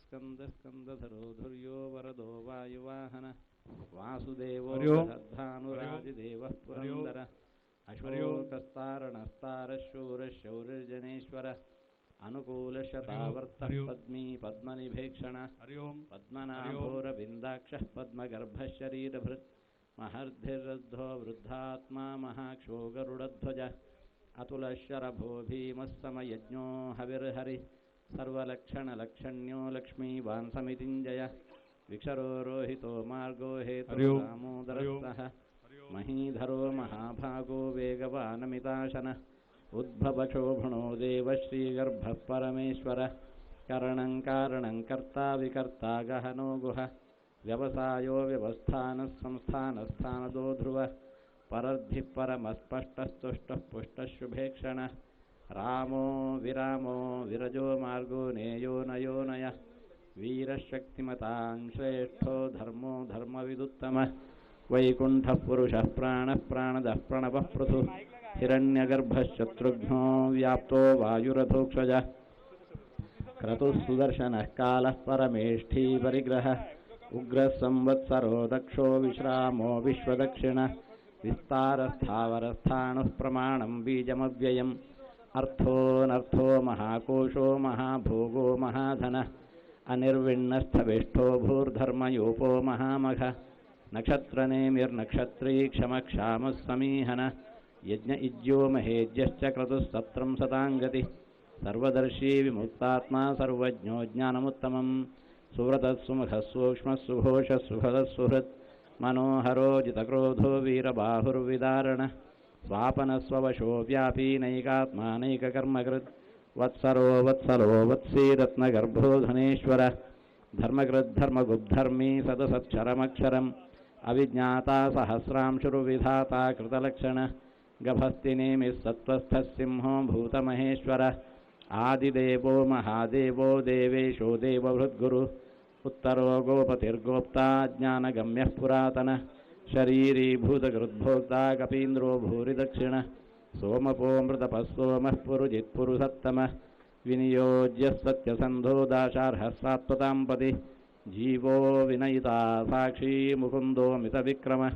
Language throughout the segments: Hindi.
स्कन्दधरो धुर्यो वरदो वायुवाहन वासुदेवो भानुराजिदेवः पुरन्दर अशोकस्तारणस्तारशूरशौर्यजनेश्वर अनुकूलशतावर्तः पद्मी पद्मनिभेक्षण पद्मनाभोरविन्दाक्षः पद्मगर्भशरीरभृत् महर्धिर्रद्धो वृद्धात्मा महाक्षो गरुडध्वज अतुलशरभो भीमः समयज्ञो हविर्हरि सर्वलक्षणलक्षण्यो लक्ष्मीवान् समितिञ्जय विक्षरो रोहितो मार्गो हेतुर्दामोदरः महीधरो महाभागो वेगवानमिताशन उद्भवशोभणो देवश्रीगर्भः परमेश्वर करणं कारणं कर्ता विकर्ता गहनो गुह व्यवसायो व्यवस्थानः संस्थानस्थानदो ध्रुव परर्धिः परमस्पष्टस्तुष्टः पुष्टः शुभेक्षण रामो विरामो विरजो मार्गो नेयो नयो नय वीरशक्तिमतां श्रेष्ठो धर्मो धर्मविदुत्तमः वैकुण्ठः पुरुषः प्राणः प्राणदः प्रणवः पृथुः हिरण्यगर्भः शत्रुघ्नो व्याप्तो वायुरथोक्षजः क्रतुः सुदर्शनः कालः परमेष्ठी परिग्रहः उग्रः संवत्सरो दक्षो विश्रामो विश्वदक्षिणः विस्तारस्थावरस्थाणुः प्रमाणं बीजमव्ययम् अर्थोऽनर्थो महाकोशो महाभोगो महाधनः अनिर्विण्णस्थविष्ठो भूर्धर्मयोपो महामघ नक्षत्रनेमिर्नक्षत्री क्षमक्षामः समीहन यज्ञ इज्यो महेज्यश्च क्रतुः सत्रं सताङ्गति सर्वदर्शी विमुक्तात्मा सर्वज्ञो ज्ञानमुत्तमम् सुव्रतः सुमुखः सूक्ष्मः सुघोषः सुखदः सुहृत् मनोहरो जितक्रोधो वीरबाहुर्विदारणः स्वापनस्ववशो व्यापी नैकात्मानैककर्मकृत् वत्सरो वत्सलो वत्सी रत्नगर्भो धनेश्वर धर्मकृद्धर्मगुब्धर्मी सदसत्क्षरमक्षरम् अविज्ञाता सहस्रांशुर्विधाता कृतलक्षण गभस्तिनेमिः सत्त्वस्थः सिंहो भूतमहेश्वर आदिदेवो महादेवो देवेशो देवभृद्गुरु उत्तरो गोपतिर्गोप्ता ज्ञानगम्यः पुरातन शरीरी भूतकृद्भोक्ता कपीन्द्रो भूरिदक्षिण सोमपो मृतपः सोमः पुरुजित्पुरुषत्तमः विनियोज्यः सत्यसन्धो दाशार्हः सात्वतां पति जीवो विनयिता साक्षी मुकुन्दो मितविक्रमः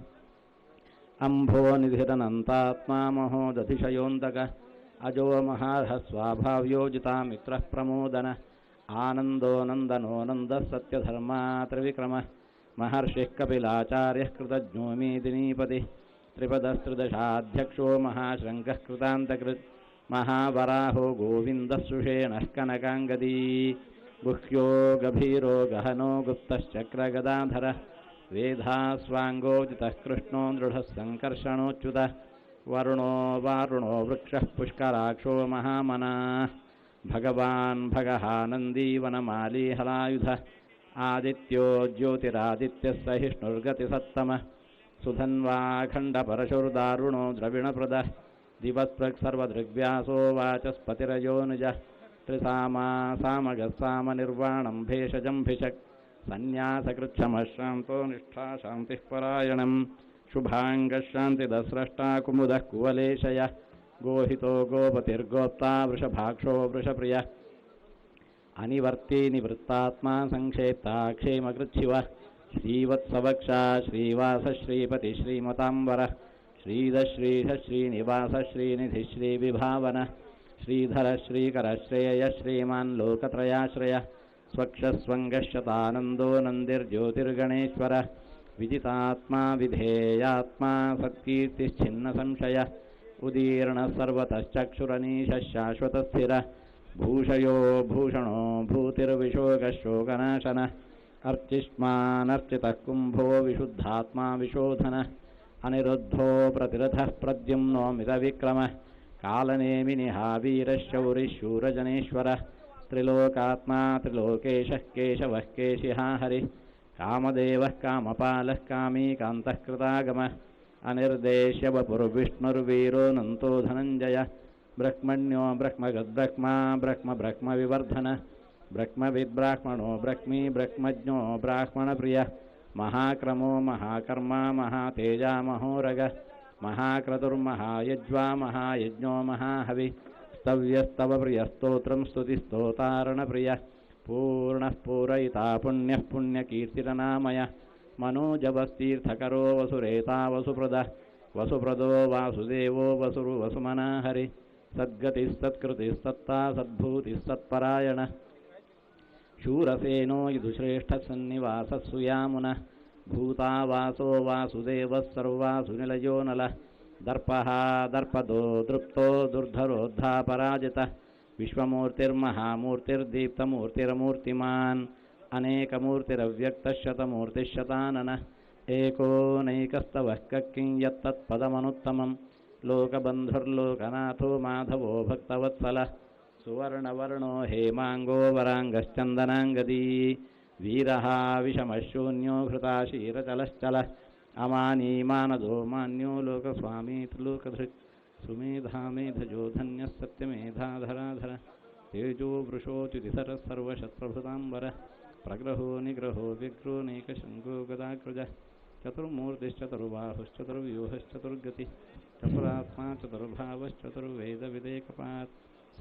अम्भो निधिरनन्तात्मा महोदधिशयोऽन्तक अजो महार्हः स्वाभाव्योजिता मित्रः प्रमोदन आनन्दो नन्दनो नन्दः सत्यधर्मा त्रिविक्रमः महर्षिः कपिलाचार्यः कृतज्ञो मेदिनीपतिः त्रिपदस्त्रिदशाध्यक्षो महाशृङ्गः कृतान्तकृत् महावराहो गोविन्दः सुषेणः कनकाङ्गदी गुह्यो गभीरो गहनो गुप्तश्चक्रगदाधरः वेधास्वाङ्गोजितः कृष्णो दृढः सङ्कर्षणोच्युतः वरुणो वारुणो वृक्षः पुष्कराक्षो महामनाः भगवान् भगः नन्दीवनमाली हलायुधः आदित्यो ज्योतिरादित्यः सहिष्णुर्गतिसत्तमः सुधन्वाखण्डपरशुर्दारुणो द्रविणप्रदः दिवस्पृक्सर्वदृग्व्यासो वाचस्पतिरयोनुजः त्रिसामा सामगः सामनिर्वाणं भेषजम्भिषक् सन्न्यासकृच्छमः शान्तो निष्ठा शान्तिः परायणम् शुभाङ्गः शान्तिदस्रष्टा कुमुदः कुवलेशयः गोहितो गोपतिर्गोप्ता वृषभाक्षो वृषप्रियः अनिवर्ती निवृत्तात्मा संक्षेप्ता क्षेमकृच्छिवः श्रीवत्सवक्षा श्रीवासः श्रीपतिः श्रीमताम्बरः श्रीधः श्रीधः श्रीनिवासः श्रीनिधिः श्रीविभावनः श्रीधरः श्रीकरः श्रेयः श्रीमान् लोकत्रयाश्रयः स्वक्षस्वङ्गश्यतानन्दो नन्दिर्ज्योतिर्गणेश्वरः विजितात्मा विधेयात्मा सत्कीर्तिश्छिन्नसंशयः उदीर्णः सर्वतश्चक्षुरनीशः शाश्वतस्थिरः भूषयो भूषणो भूतिर्विशोकशोकनाशनः अर्चिष्मानर्चितः कुम्भो विशुद्धात्मा विशोधनः अनिरुद्धो प्रतिरथः प्रद्युम्नो मितविक्रमः कालनेमिनिहा वीरः शौरिः शूरजनेश्वरः त्रिलोकात्मा त्रिलोकेशः केशवः केशिहा हरिः कामदेवः कामपालः कामी कान्तः कृतागमः अनिर्देश्य वपुर्विष्णुर्वीरो नन्तो धनञ्जयः ब्रह्मण्यो ब्रह्मगद्ब्रह्मा ब्रह्मविवर्धनः ब्रह्मविद्ब्राह्मणो ब्रह्मी ब्रह्मज्ञो ब्राह्मणप्रियः महाक्रमो महाकर्मा महातेजा महोरगः महाक्रतुर्महायज्वा महायज्ञो महाहवि स्तव्यस्तव प्रियस्तोत्रं स्तुतिस्तोतारणप्रियः पूर्णः पूरयिता पुण्यः पुण्यकीर्तिरनामयः मनोजवस्तीर्थकरो वसुरेता वसुप्रदः वसुप्रदो वासुदेवो वसुरुवसुमना हरि सद्गतिस्तत्कृतिस्तत्ता सद्भूतिस्तत्परायणः शूरसेनो यदुश्रेष्ठः सन्निवासः सुयामुनः भूता वासो वासुदेवः सर्वासुनिलयो नलः दर्पः दर्पदो दृप्तो दुर्धरोद्धापराजितः विश्वमूर्तिर्महामूर्तिर्दीप्तमूर्तिरमूर्तिमान् अनेकमूर्तिरव्यक्तः शतमूर्तिश्शताननः एको नैकस्तवः किं यत्तत्पदमनुत्तमं लोकबन्धुर्लोकनाथो माधवो भक्तवत्सलः सुवर्णवर्णो हेमाङ्गो वराङ्गश्चन्दनाङ्गदी वीरः विषमशून्यो घृताशीरचलश्चलः अमानी मानदो मान्यो लोकस्वामी त्रिलोकधृक् सुमेधामेधजो धन्यः सत्यमेधाधराधर तेजो वृषोच्युतिधरः सर्वशस्त्रभृताम्बरः प्रग्रहो निग्रहो विग्रो नैकशङ्को गदाकृजः चतुर्मूर्तिश्चतुर्बाहुश्चतुर्व्यूहश्चतुर्गतिः चतुरात्मा चतुर्भावश्चतुर्वेदविदेकपात्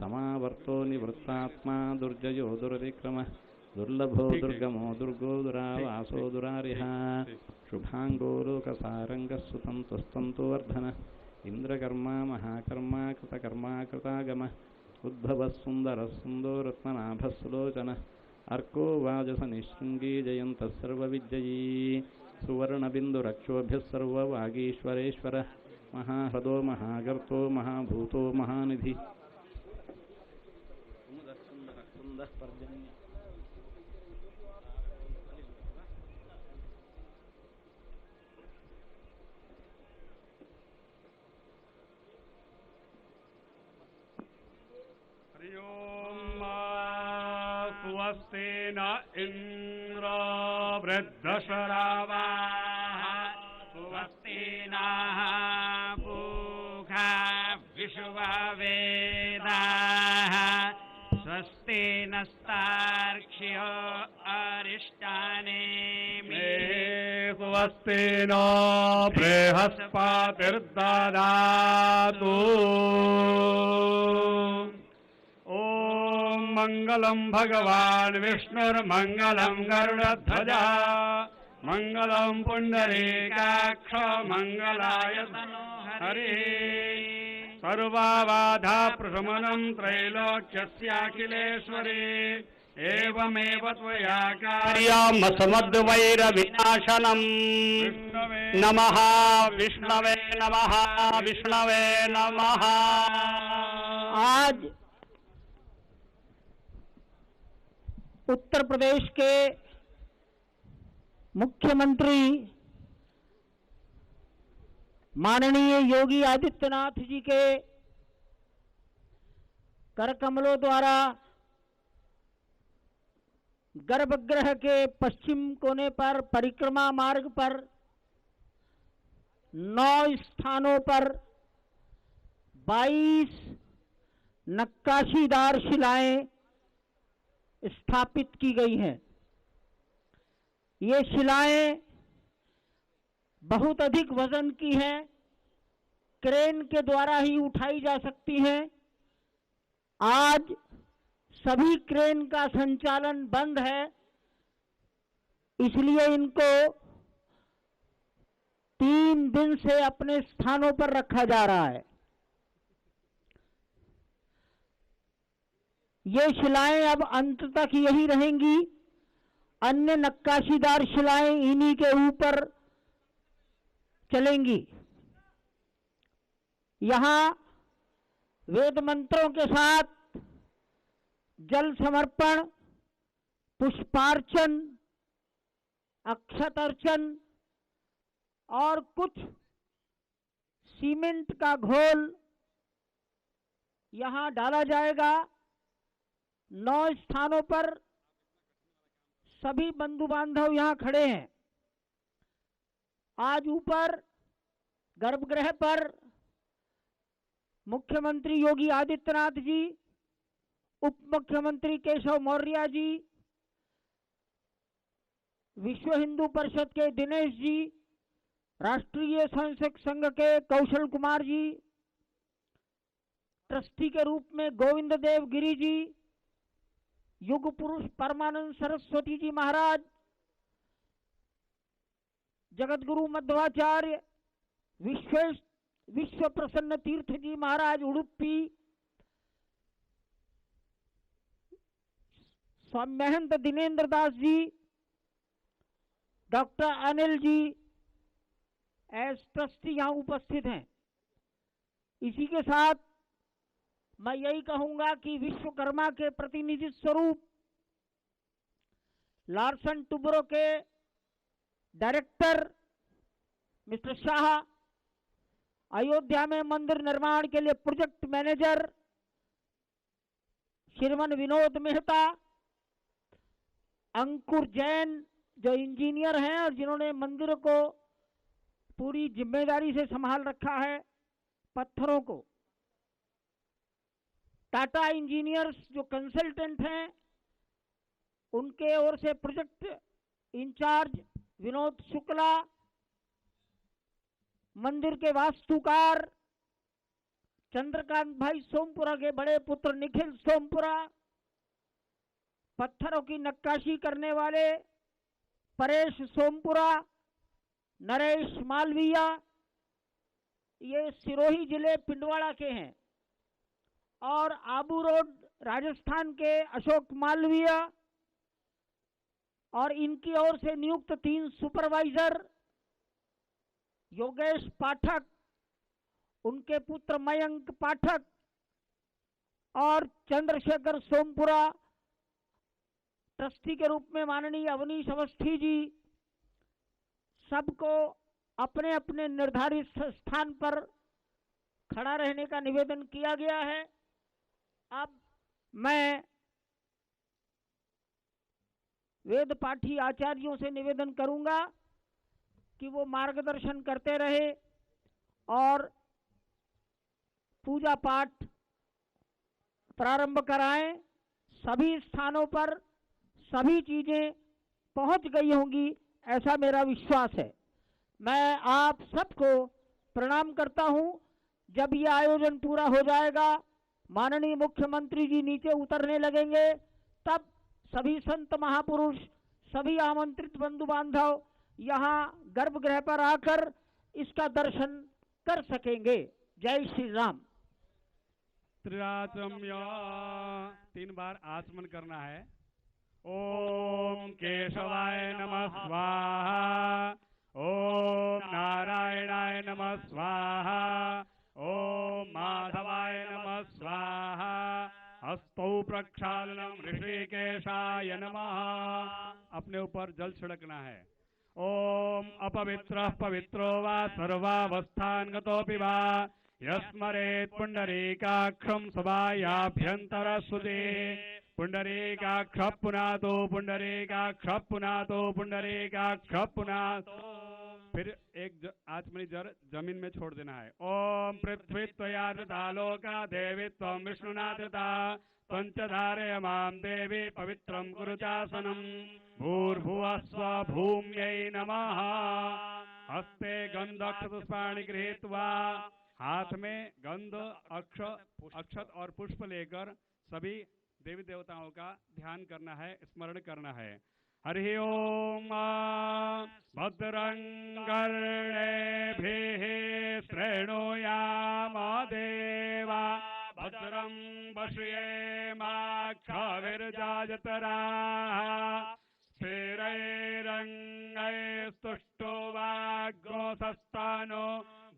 समावर्तो निवृत्तात्मा दुर्जयो दुर्विक्रमः दुर्लभो दुर्गमो दुर्गो दुरावासो दुरारिः शुभांगो लोकसारंगः सुतन्तुस्तन्तुवर्धनः इंद्रकर्मा महाकर्मा कृतकर्मा कृतागमः उद्भवः सुन्दरः सुन्दो रत्ननाभः सुलोचनः अर्को वाजसनिशृङ्गी जयन्तः सर्वविद्ययी सुवर्णबिन्दुरक्षोभ्यः सर्ववागीश्वरेश्वरः महाह्रदो महागर्तो महाभूतो महानिधि स्वस्ति न इंद्रो वृद्धशरावाः स्वस्ति नः पूषा विश्ववेदाः स्वस्ति नस्तार्क्ष्यो अरिष्टानेमिः स्वस्ति नो बृहस्पतिर्दधातु मंगलम भगवान विष्णुर्मंगलम गरुड़ध्वजा मंगलम पुंडरीकाक्ष मंगलाय हरि सर्वाबाधा प्रशमनं त्रैलोक्यस्याखिलेश्वरी एवमेव त्वया कार्यं समद्वैरविनाशनम् नमः विष्णवे नमः विष्णवे नमः। आज उत्तर प्रदेश के मुख्यमंत्री माननीय योगी आदित्यनाथ जी के करकमलों द्वारा गर्भगृह के पश्चिम कोने पर परिक्रमा मार्ग पर 9 स्थानों पर 22 नक्काशीदार शिलाएं स्थापित की गई हैं। ये शिलाएं बहुत अधिक वजन की हैं, क्रेन के द्वारा ही उठाई जा सकती हैं। आज सभी क्रेन का संचालन बंद है, इसलिए इनको 3 दिन से अपने स्थानों पर रखा जा रहा है। ये शिलाएं अब अंत तक यही रहेंगी। अन्य नक्काशीदार शिलाएं इन्हीं के ऊपर चलेंगी। यहाँ वेद मंत्रों के साथ जल समर्पण, पुष्पार्चन, अक्षत अर्चन और कुछ सीमेंट का घोल यहाँ डाला जाएगा। 9 स्थानों पर सभी बंधु बांधव यहाँ खड़े हैं। आज ऊपर गर्भगृह पर मुख्यमंत्री योगी आदित्यनाथ जी, उप मुख्यमंत्री केशव मौर्य जी, विश्व हिंदू परिषद के दिनेश जी, राष्ट्रीय स्वयंसेवक संघ के कौशल कुमार जी, ट्रस्टी के रूप में गोविंद देव गिरी जी, युग पुरुष परमानंद सरस्वती जी महाराज, Jagat Guru Madhvacharya Vishwa Prasanna Teertha ji Maharaj Udupi, Swami Mahant Dinendra Das ji, doctor Anil ji as trustee यहाँ उपस्थित हैं। इसी के साथ मैं यही कहूंगा कि विश्वकर्मा के प्रतिनिधि स्वरूप लार्सन टुब्रो के डायरेक्टर मिस्टर शाह, अयोध्या में मंदिर निर्माण के लिए प्रोजेक्ट मैनेजर श्रीमान विनोद मेहता, अंकुर जैन जो इंजीनियर हैं और जिन्होंने मंदिर को पूरी जिम्मेदारी से संभाल रखा है, पत्थरों को, टाटा इंजीनियर्स जो कंसल्टेंट हैं उनके ओर से प्रोजेक्ट इंचार्ज विनोद शुक्ला, मंदिर के वास्तुकार चंद्रकांत भाई सोमपुरा के बड़े पुत्र निखिल सोमपुरा, पत्थरों की नक्काशी करने वाले परेश सोमपुरा, नरेश मालविया, ये सिरोही जिले पिंडवाड़ा के हैं, और आबू रोड राजस्थान के अशोक मालविया, और इनकी ओर से नियुक्त 3 सुपरवाइजर योगेश पाठक, उनके पुत्र मयंक पाठक और चंद्रशेखर सोमपुरा, ट्रस्टी के रूप में माननीय अवनीश अवस्थी जी, सबको अपने अपने निर्धारित स्थान पर खड़ा रहने का निवेदन किया गया है। अब मैं वेद पाठी आचार्यों से निवेदन करूंगा कि वो मार्गदर्शन करते रहे और पूजा पाठ प्रारंभ कराएं। सभी स्थानों पर सभी चीजें पहुंच गई होंगी, ऐसा मेरा विश्वास है। मैं आप सबको प्रणाम करता हूं। जब ये आयोजन पूरा हो जाएगा, माननीय मुख्यमंत्री जी नीचे उतरने लगेंगे, तब सभी संत महापुरुष, सभी आमंत्रित बंधु बांधव यहाँ गर्भगृह पर आकर इसका दर्शन कर सकेंगे। जय श्री राम। त्रिरात्रम्य 3 बार आचमन करना है। ओम केशवाय नमः स्वाहा, ओम नारायणाय नमः स्वाहा, ओम माधवाय नमः स्वाहा, हस्तौ प्रक्षालनम ऋषिकेशाय नमः। अपने ऊपर जल छिड़कना है। ओम अपवित्रः पवित्रो वा सर्वावस्थान्गतोऽपि वा यस्मरेत् पुण्डरीकाक्षं सभायाभ्यन्तरश्रुते पुण्डरीकाक्षः पुनातो पुण्डरीकाक्षः पुनातो पुण्डरीकाक्षः पुनातो। फिर एक आचमनी जर जमीन में छोड़ देना है। ओम पृथ्वी त्वया धृता लोका देवी त्वं विष्णुना धृता त्वं च धारय मां देवी पवित्रं कुरु चासनम्। भूर्भुवः स्वः भूम्यै नमः। हस्ते गंधक्षपुष्पाणि गृहीत्वा, हाथ में गंध अक्षत और पुष्प लेकर सभी देवी देवताओं का ध्यान करना है, स्मरण करना है। हरि ओम। भद्रं कर्णेभिः शृणुयाम देवा, भद्रं पश्येमाक्षभिर्यजत्राः। स्थिरैरङ्गैस्तुष्टुवाग्गोसस्तानो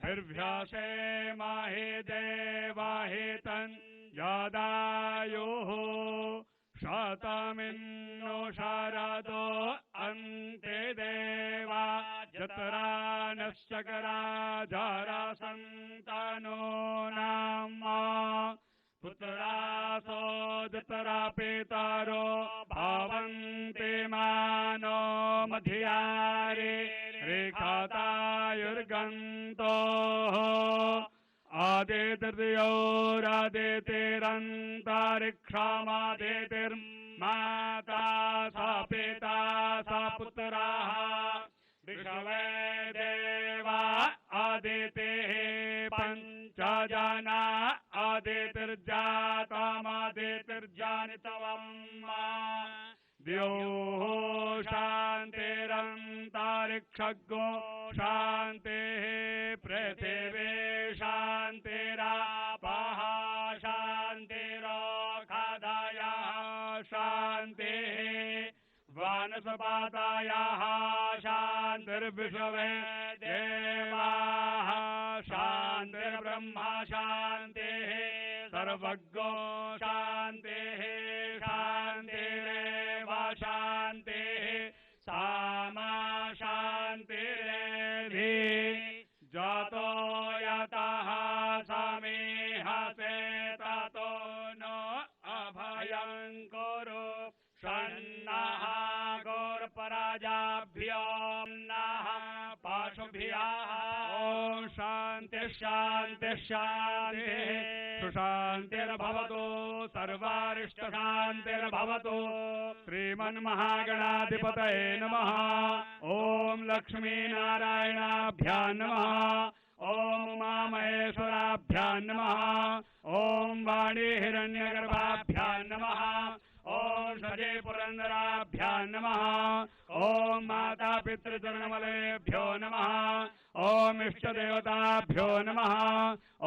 भिर्व्यासेमहि देवाहितं यदायुः। शतमिन्नो शरदो अन्ते देवा जतरा नश्चकरा जरासन्तानो नाम। पुत्रासो जतरा पितरो भवन्ति मानो मध्यारे रेखातायुर्गन्तोः। आदितिर्योरादितिरन्तरिक्षामादितिर्माता सा पिता सा पुत्राः। ऋषवे देवा आदितिः पञ्चजना आदितिर्जातमादितिर्जानितवम्। द्योः शान्तिरन्तरिक्षगो शान्तिः पृथिवी शान्तिरापः शान्तिरोषधयः शान्तिः वनस्पतयः शान्तिर्विश्वे देवाः शान्तिर्ब्रह्म शान्तिः सर्वज्ञो शान्तिः शान्तिरेव शान्तिः सामा शान्तिरेधि जातो यतः समीहसे ततो न अभयं कुरु सन्नः गौरपराजाभ्यो नः पाशुभ्यः ॐ शान्ति शान्ति शान्तिः सुशान्तिर्भवतु सर्वारिष्ट शान्तिर्भवतु श्रीमन्महागणाधिपतये नमः ॐ लक्ष्मीनारायणाभ्यां नमः ॐ उमामहेश्वराभ्यां नमः ॐ वाणी हिरण्यगर्भाभ्यां नमः ॐ सजे पुरन्दराभ्यां नमः ॐ माता पितृचरणमलेभ्यो नमः ॐ इष्टदेवताभ्यो नमः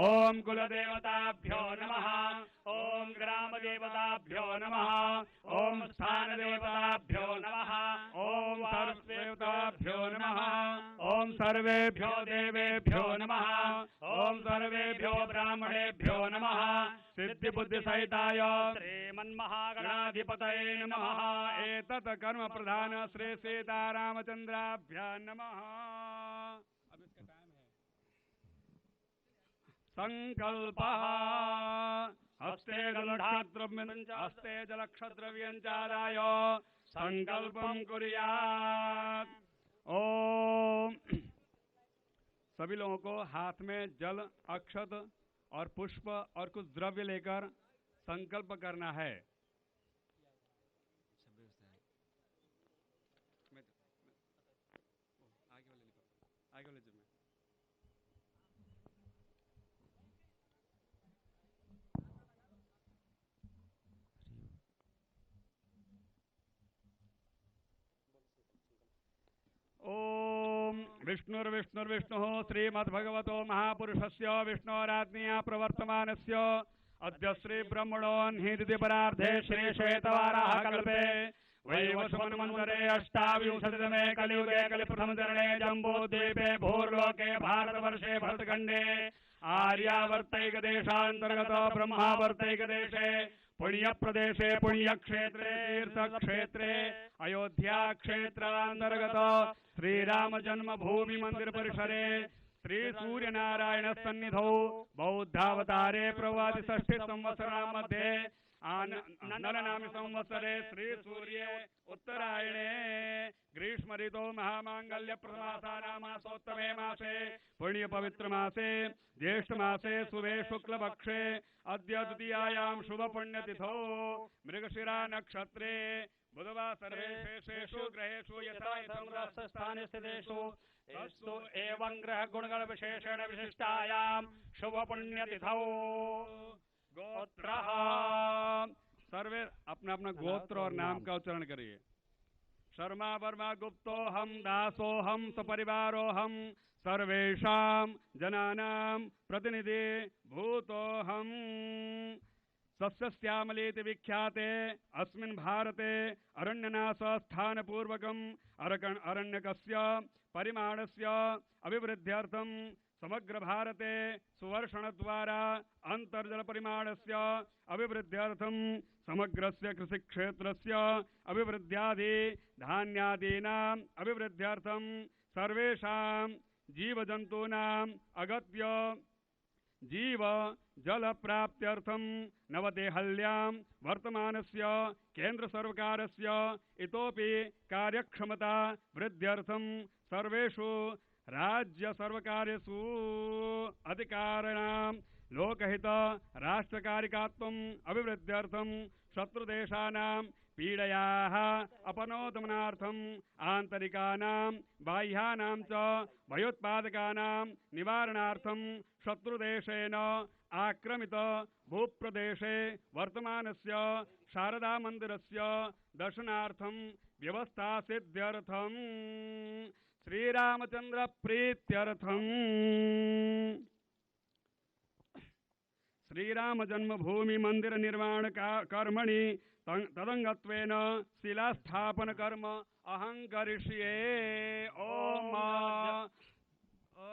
ॐ कुलदेवताभ्यो नमः ॐ ग्रामदेवताभ्यो नमः ॐ स्थानदेवताभ्यो नमः ॐ सर्वदेवताभ्यो नमः ॐ सर्वेभ्यो देवेभ्यो नमः ॐ सर्वेभ्यो ब्राह्मणेभ्यो नमः सिद्धिबुद्धिसहिताय श्रीमन्महागणाधिपतये नमः एतत् कर्म प्रधान श्री सीतारामचंद्राभ्यां नमः। अब इसका टाइम है। संकल्पः हस्ते जलक्षद्रव्यञ्चादाय संकल्पं कुर्यात्। ओम सभी लोगों को हाथ में जल अक्षत और पुष्प और कुछ द्रव्य लेकर संकल्प करना है। आगे वाले में ओम विष्णुर्विष्णुर्विष्णुः श्रीमद्भगवतो महापुरुषस्य विष्णोराज्ञया प्रवर्तमानस्य अद्य श्री ब्रह्मणोऽन्हिदिति परार्धे श्री श्वेतवाराह कल्पे वैवस्वन्मन्वरे अष्टाविंशतितमे कलियुगे कलिप्रथमचरणे जम्बूद्वीपे भूर्लोके भारतवर्षे भरतखण्डे आर्यावर्तैकदेशान्तर्गतो ब्रह्मावर्तैकदेशे पुण्यप्रदेशे पुण्यक्षेत्रे तीर्थक्षेत्रे अयोध्या क्षेत्रान्तर्गतो श्रीराम जन्मभूमि मंदिर परिसरे श्री सूर्यनारायण सन्निधौ बौद्धावतारे प्रवादि षष्ठी संवत्सरा मध्ये नलनामी संवत्सरे श्री सूर्य उत्तरायणे ग्रीष्म ऋतौ महामांगल्य प्रथमासानामासोत्तमे मासे पुण्य पवित्र मासे ज्येष्ठ मासे शुभे शुक्ल पक्षे अद्य द्वितीयायां शुभ पुण्यतिथौ मृगशिरा नक्षत्रे बुधवासरे शेषेषु ग्रहेषु यथा स्थाने स्थितेषु तत्सु एवं ग्रह गुणगण विशेषण विशिष्टायां शुभ पुण्यतिथौ गोत्रः सर्वे अपना अपना गोत्र और नाम का उच्चारण करिए। शर्मा वर्मा गुप्तोहम दासोहम सपरिवारोहम सर्वेषां जनानां प्रतिनिधि भूतोहम सस्यश्यामलेति विख्याते अस्मिन् भारते अरण्यनाश स्थान पूर्वकम् अरण्यकस्य परिमाणस्य अभिवृद्ध्यर्थं समग्र भारते सुवर्षणद्वारा अंतर्जल परिमाणस्य अभिवृद्ध्यर्थं समग्रस्य कृषिक्षेत्रस्य अभिवृद्ध्यादि धान्यादीनाम् अभिवृद्ध्यर्थं सर्वेषां जीवजन्तूनाम् अगत्य जीव जल प्राप्त्यर्थं नवदेहल्यां वर्तमानस्य केंद्र सर्वकारस्य इतोपि कार्यक्षमता वृद्ध्यर्थं सर्वेषु राज्य सर्वकार्येषु अधिकारिणां लोकहित राष्ट्रकारिकात्वम् अभिवृद्ध्यर्थं शत्रुदेशानां पीडयाः अपनोदमनार्थम् आन्तरिकानां बाह्यानां च भयोत्पादकानां निवारणार्थं शत्रुदेशेन आक्रमित भूप्रदेशे वर्तमानस्य शारदामन्दिरस्य दर्शनार्थं व्यवस्था सिद्ध्यर्थं श्रीरामचंद्र प्रीत्यर्थं श्रीराम जन्मभूमि मंदिर निर्माण कर्मणि तदंगत्वेन शिलास्थापन कर्म अहं करिष्ये। ओम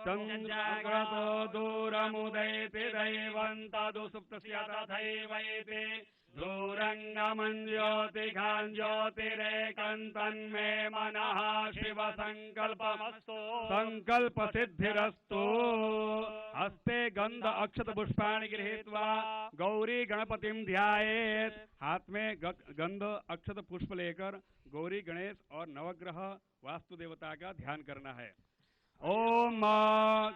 चन्द्रगतो दूरमुदैति दैवं तदुसुप्तस्य तथैवैति दूरङ्गमं ज्योतिघां ज्योतिरेकन्तन्मे मनः शिव संकल्पमस्तु संकल्पसिद्धिरस्तु। हस्ते गंध अक्षत पुष्पाणि गृहीत्वा गौरी गणपतिं ध्यायेत्। हाथ में गंध अक्षत पुष्प लेकर गौरी गणेश और नवग्रह वास्तु देवता का ध्यान करना है। ओम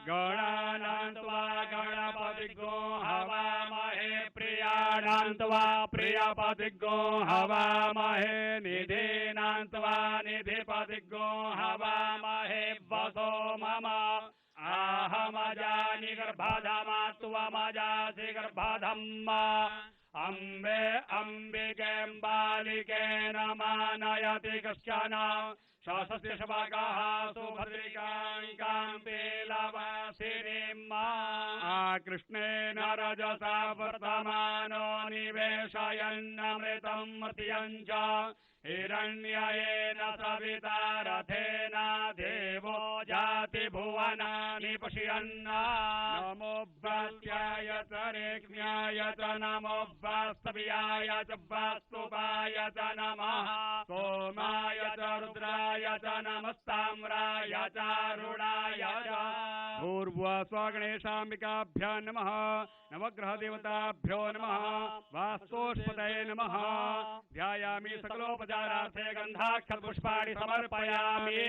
गणानान्त्वा गणपतिगो हवामहे प्रियाणान्त्वा प्रियपतिगो हवामहे निधीनान्त्वा निधिपतिगो हवामहे वसो मम आहमजानि गर्भधमा त्वमजासि गर्भधम् अम्बे अम्बिकें बालिकेन मानयति कश्चन शासस्य शवागाः सुभद्रिकां कान्ते लवासिनीम् कृष्णेन रजसा वर्तमानो निवेशयन्नमृतं मर्त्यं च हिरण्येन सविता रथेन देवो जाति भुवनानि पश्यन्। नमो वास्त्याय च रेक्ष्म्याय च नमो वास्तव्याय च वास्तुपाय च नमः सोमाय च रुद्राय च नमस्ताम्राय च रुणाय च। पूर्वस्वगणेशाम्बिकाभ्यो नमः नवग्रह देवताभ्यो नमः वास्तोष्पतये नमः। ध्यायामि सकलोपचारार्थे गंधाक्षत पुष्पाणि समर्पयामि।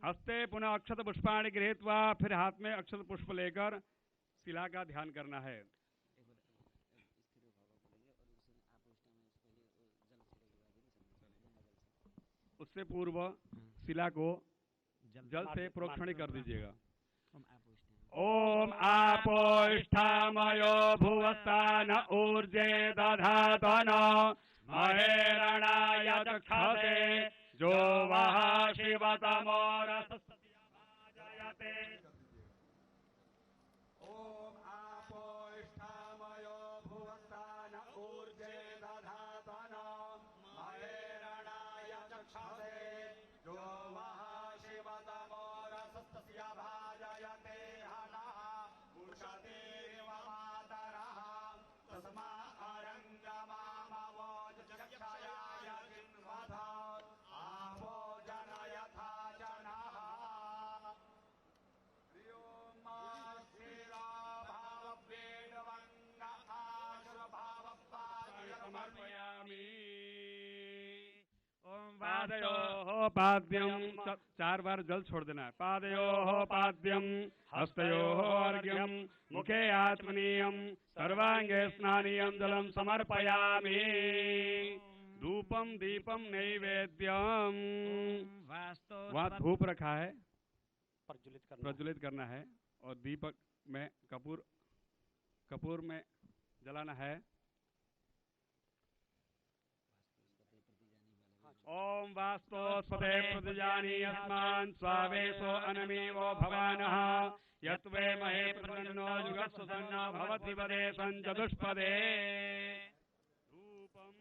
हस्ते पुनः अक्षत पुष्पाणि गृहीत्वा फिर हाथ में अक्षत पुष्प लेकर शिला का ध्यान करना है। उससे पूर्व शिला को जल से प्रोक्षण कर दीजिएगा। ओम आपोष्ठामयो भुवस्तान ऊर्जे दधातन महेरणाय दक्षते जो वह शिवतमो रसस्यते। ओम आपोष्ठामयो भुवस्तान ऊर्जे दधातन महेरणाय दक्षते जो वह शिवतमो रसस्य भाजयते हनः उषतेरिव मातरः तस्मा अरङ्गमामवोज जक्षयाय जिन्वध आपो जनयथा जनः। प्रियोम स्थिरा भाववेणवङ्गथाशुरभावपादय समर्पयामि। पादयोः पाद्यं 4 बार जल छोड़ देना है। पादयोः पाद्यं हस्तयोः अर्घ्यं मुखे आत्मनीयं सर्वांगे स्नानीयं जलं समर्पयामि। धूपम दीपम नैवेद्यम वहाँ धूप रखा है प्रज्वलित करना है और दीपक में कपूर में जलाना है। ओम वास्तोस्पते प्रतिजानी अस्मान् स्वावेशो अनमीवो भवानः यत्वे महे प्रतन्नो जुगत्सुसन्नो भवति पदे संचतुष्पदे। धूपम्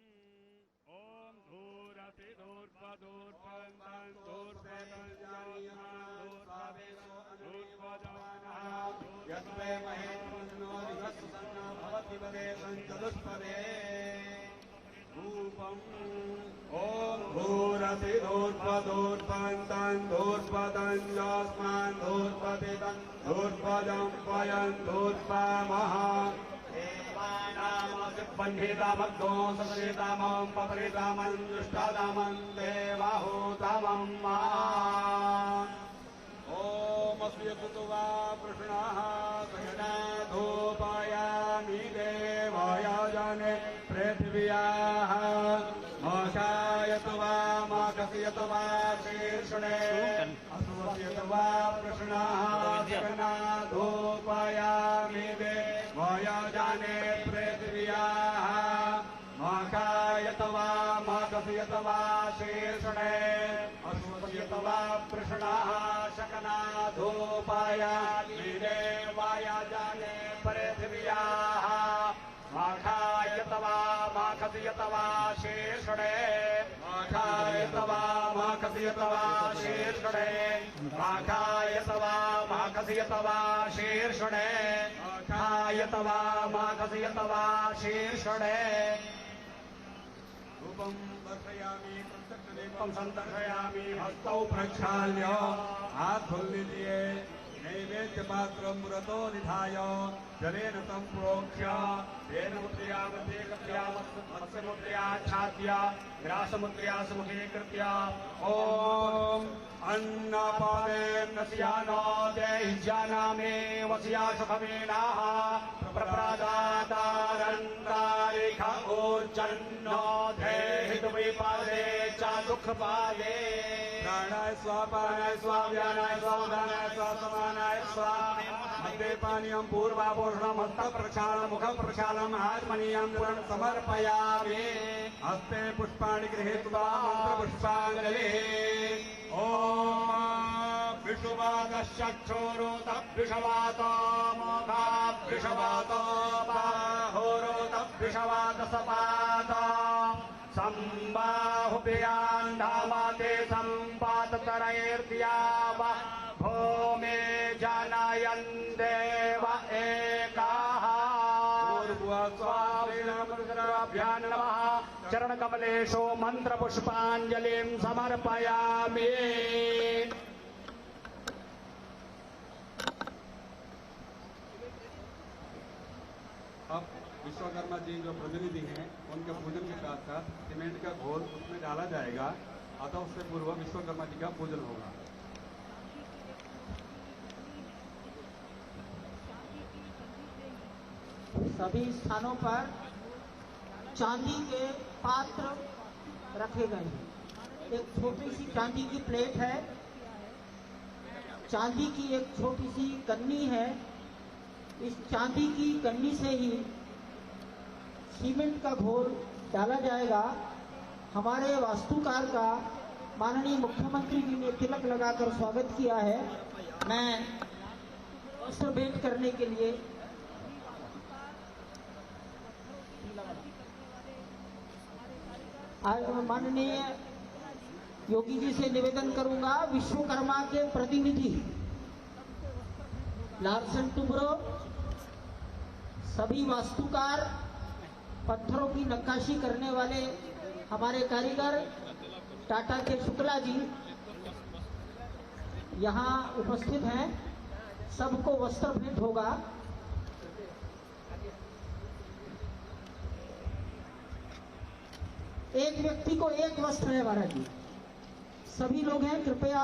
ओम धूरति धूर्पदूर्पन्तं धूर्पदूर्पदूर्पदवानः यत्वे महे प्रतन्नो जुगत्सुसन्नो भवति पदे संचतुष्पदे। धूपम् ओम धूरति धूर्पदूर्पन्तं धूर्पदञ्जस्मान् धूर्पतितं धूर्पदं पयन् धूर्पामः। देवानामसिपन्हितामग्नो सपरितामं पपरितामं दुष्टादामं देवाहूतमम्। ओम अस्यकुतुवा प्रश्नः सयना धूपयामि देवाय जने पृथिव्याः माखस्यत वा शीर्षणे अस्वस्यत वा प्रश्नाः सकनाधोपयामि देवयाजाने पृथिव्याः माखायत वा माखस्यत वा शीर्षणे अस्वस्यत वा प्रश्नाः सकनाधोपयामि देवयाजाने पृथिव्याः माखायत वा माखस्यत वा शीर्षणे माखायत वा माखस्यत वा शीर्षणे माखायत वा माखस्यत वा शीर्षणे माखायत वा माखस्यत वा शीर्षणे रूपं दर्शयामि प्रत्यक्षदीपं सन्दर्शयामि हस्तौ प्रक्षाल्य हाथ धुल्लिये नैवेद्यपात्रं पुरतो निधाय जलेन तं प्रोक्ष्य तेन मुद्रया मध्ये कृत्या मत्स्यमुद्रयाच्छाद्य ग्रासमुद्रया समुखीकृत्य ॐ अन्नपानेन स्यानो देह्यानामे वस्या सुखवीणाः प्रप्रादातारन्तारिख ऊर्जन्नो देहितुविपादे च दुःखपादे प्राणाय स्वापानाय स्वाव्यानाय स्वावधानाय स्वासमानाय स्वामी मध्ये पानीयं पूर्वाभूषणं हस्तप्रक्षालनं मुखप्रक्षालनम् आत्मनीयं पूर्ण समर्पयामि हस्ते पुष्पाणि गृहीत्वा मन्त्रपुष्पाञ्जलिः ॐ विषुवादश्चक्षुरुतभ्युषवातो मोघाभ्युषवातो बाहोरुतभ्युषवादसपातो सम्बाहुभ्यान्धामाते सम्पाततरैर्द्याव भूमे जनयन् देव एकाः स्वामिनाभ्यां नमः चरणकमलेषु मन्त्रपुष्पाञ्जलिं समर्पयामि। अब विश्वकर्मा जी जो प्रतिनिधि हैं उनके पूजन के साथ साथ सीमेंट का घोल उसमें डाला जाएगा, अतः उससे पूर्व विश्वकर्मा जी का पूजन होगा। सभी स्थानों पर चांदी के पात्र रखे गए हैं। एक छोटी सी चांदी की प्लेट है, चांदी की एक छोटी सी कन्नी है। इस चांदी की कन्नी से ही सीमेंट का घोल डाला जाएगा। हमारे वास्तुकार का माननीय मुख्यमंत्री जी ने तिलक लगाकर स्वागत किया है। मैं वस्त्र भेंट करने के लिए माननीय योगी जी से निवेदन करूंगा, विश्वकर्मा के प्रतिनिधि लार्सन टुब्रो, सभी वास्तुकार, पत्थरों की नक्काशी करने वाले हमारे कारीगर टाटा के शुक्ला जी यहाँ उपस्थित हैं। सबको वस्त्र भेंट होगा। एक व्यक्ति को एक वस्त्र है महाराज जी। सभी लोग हैं, कृपया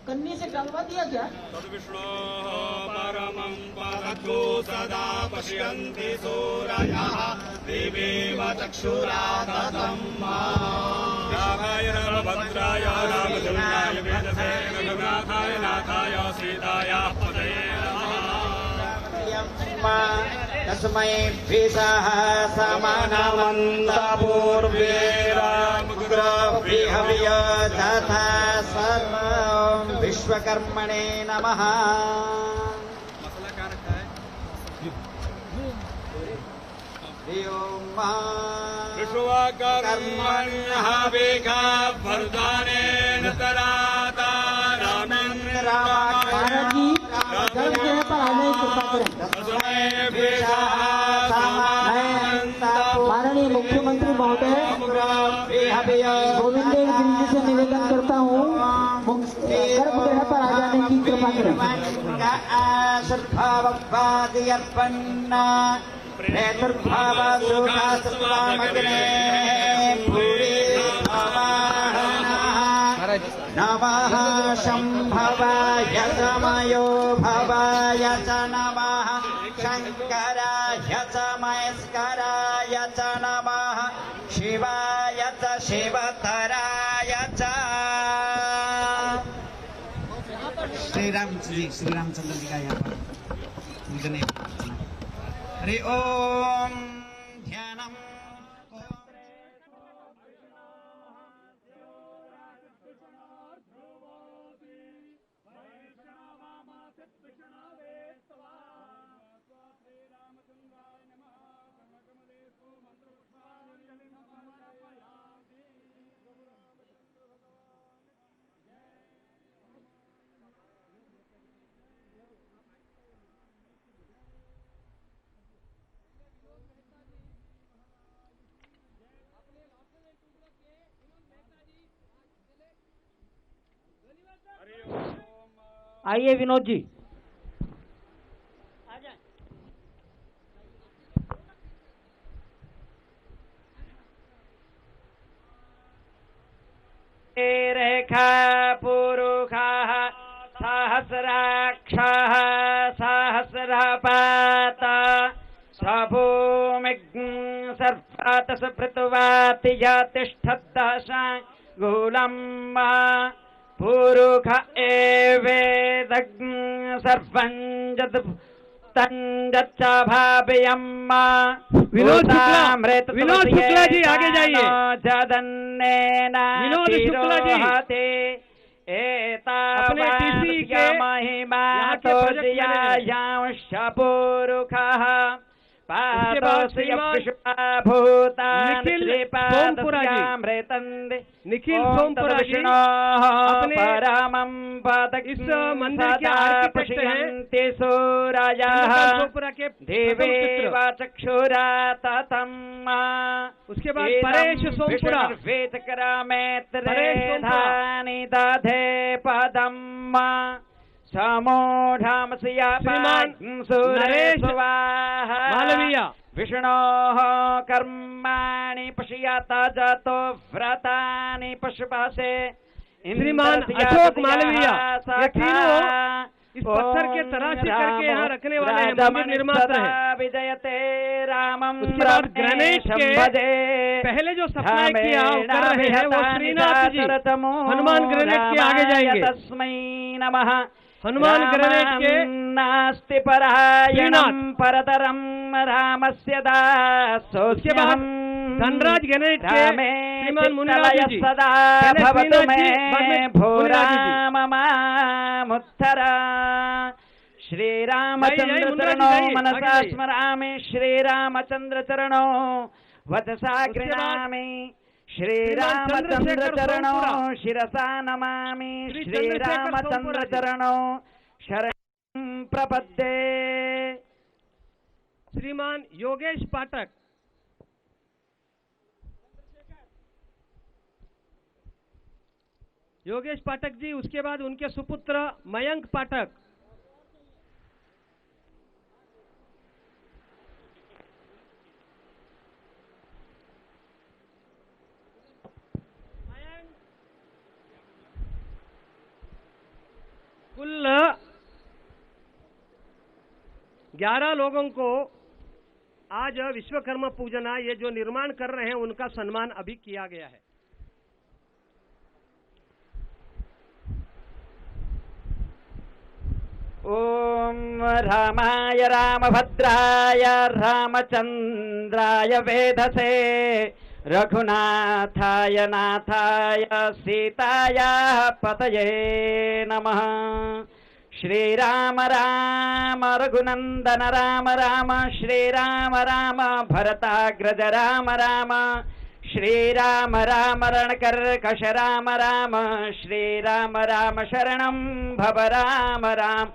कन्नी से डालवा दिया क्या? तद्विष्णो परमं पदतो सदा पश्यन्ति सूरयः देवेव चक्षुराततं रामाय रामभद्राय रामचन्द्राय वेदसे रघुनाथाय नाथाय सीताय पदये तस्मै द्विषः समानमन्तपूर्वेरामुग्रविहव्य तथा सर्वं विश्वकर्मणे नमः। विश्वकर्मण्यः वेगा वरदानेन तराता माननीय मुख्यमंत्री महोदय गोविंद देव गिरी जी से निवेदन करता हूँ, गर्भगृह पर आ जाने की कृपा करें। नमः शंभवाय समयो भवाय च नमः शंकराय च महेश्वराय च नमः शिवाय च शिवतराय श्री रामचंद्र जी का यहाँ पर पूजन है। हरि ओम ध्यानम। आइए विनोद जी। रेखा पुरुषः सहस्राक्षः सहस्रपात स्वभूमिग्ं सर्वात् सुपृतवाति तिष्ठद्दशाङ्गुलं पुरुष एवेदग्ं सर्वं जदुत्तञ्जच्च भावयम्। विनोद शुक्ला जी आगे जाइए। जदन्नेन विनोद शुक्ला जी अपने टीसी के महिमा तो दियायांश पुरुषः निखिल सोमपुरा जी अपने इस मंदिर के आर्किटेक्ट हैं। सोमपुरा के देवेवा चक्षुरा ततम्। उसके बाद परेश सोमपुरा धानि दधे पदम् समूढमस्या नरेश मालवीय विष्णोः कर्माणि पश्यत जतो व्रतानि पशुपासे। श्रीमान अशोक मालवीय ये तीनों इस पत्थर के तराशी करके यहाँ रखने वाले हैं, मंदिर निर्माता है। विजयते रामम। उसके बाद ग्रेनाइट के पहले जो सप्लाई किया कर रहे हैं वो श्रीनाथ जी हनुमान ग्रेनाइट के आगे जाएंगे। तस्मै नमः। हनुमान ग्रेनाइट के नास्ति परायणं परतरं रामस्य दासो। उसके बाद धनराज ग्रेनाइट के श्रीमान मुनिराज जी सदा भवतु मे भो राम मामुत्तरा। श्री रामचंद्र चरणो मनसा स्मरामि श्री रामचंद्र चरणो वचसा गृह्णामि श्री रामचंद्र चरणो शिरसा नमामि श्री रामचंद्र चरणो शरणं प्रपद्ये। श्रीमान योगेश पाठक जी, उसके बाद उनके सुपुत्र मयंक पाठक। कुल 11 लोगों को आज विश्वकर्मा पूजना ये जो निर्माण कर रहे हैं उनका सम्मान अभी किया गया है। ओम रामाय रामभद्राय रामचंद्राय वेधसे रघुनाथाय नाथाय सीताय पतये नमः। श्रीराम राम रघुनंदन राम राम श्रीराम राम भरताग्रज राम राम श्रीराम राम रणकर्कश राम राम श्रीराम राम शरणं भव राम राम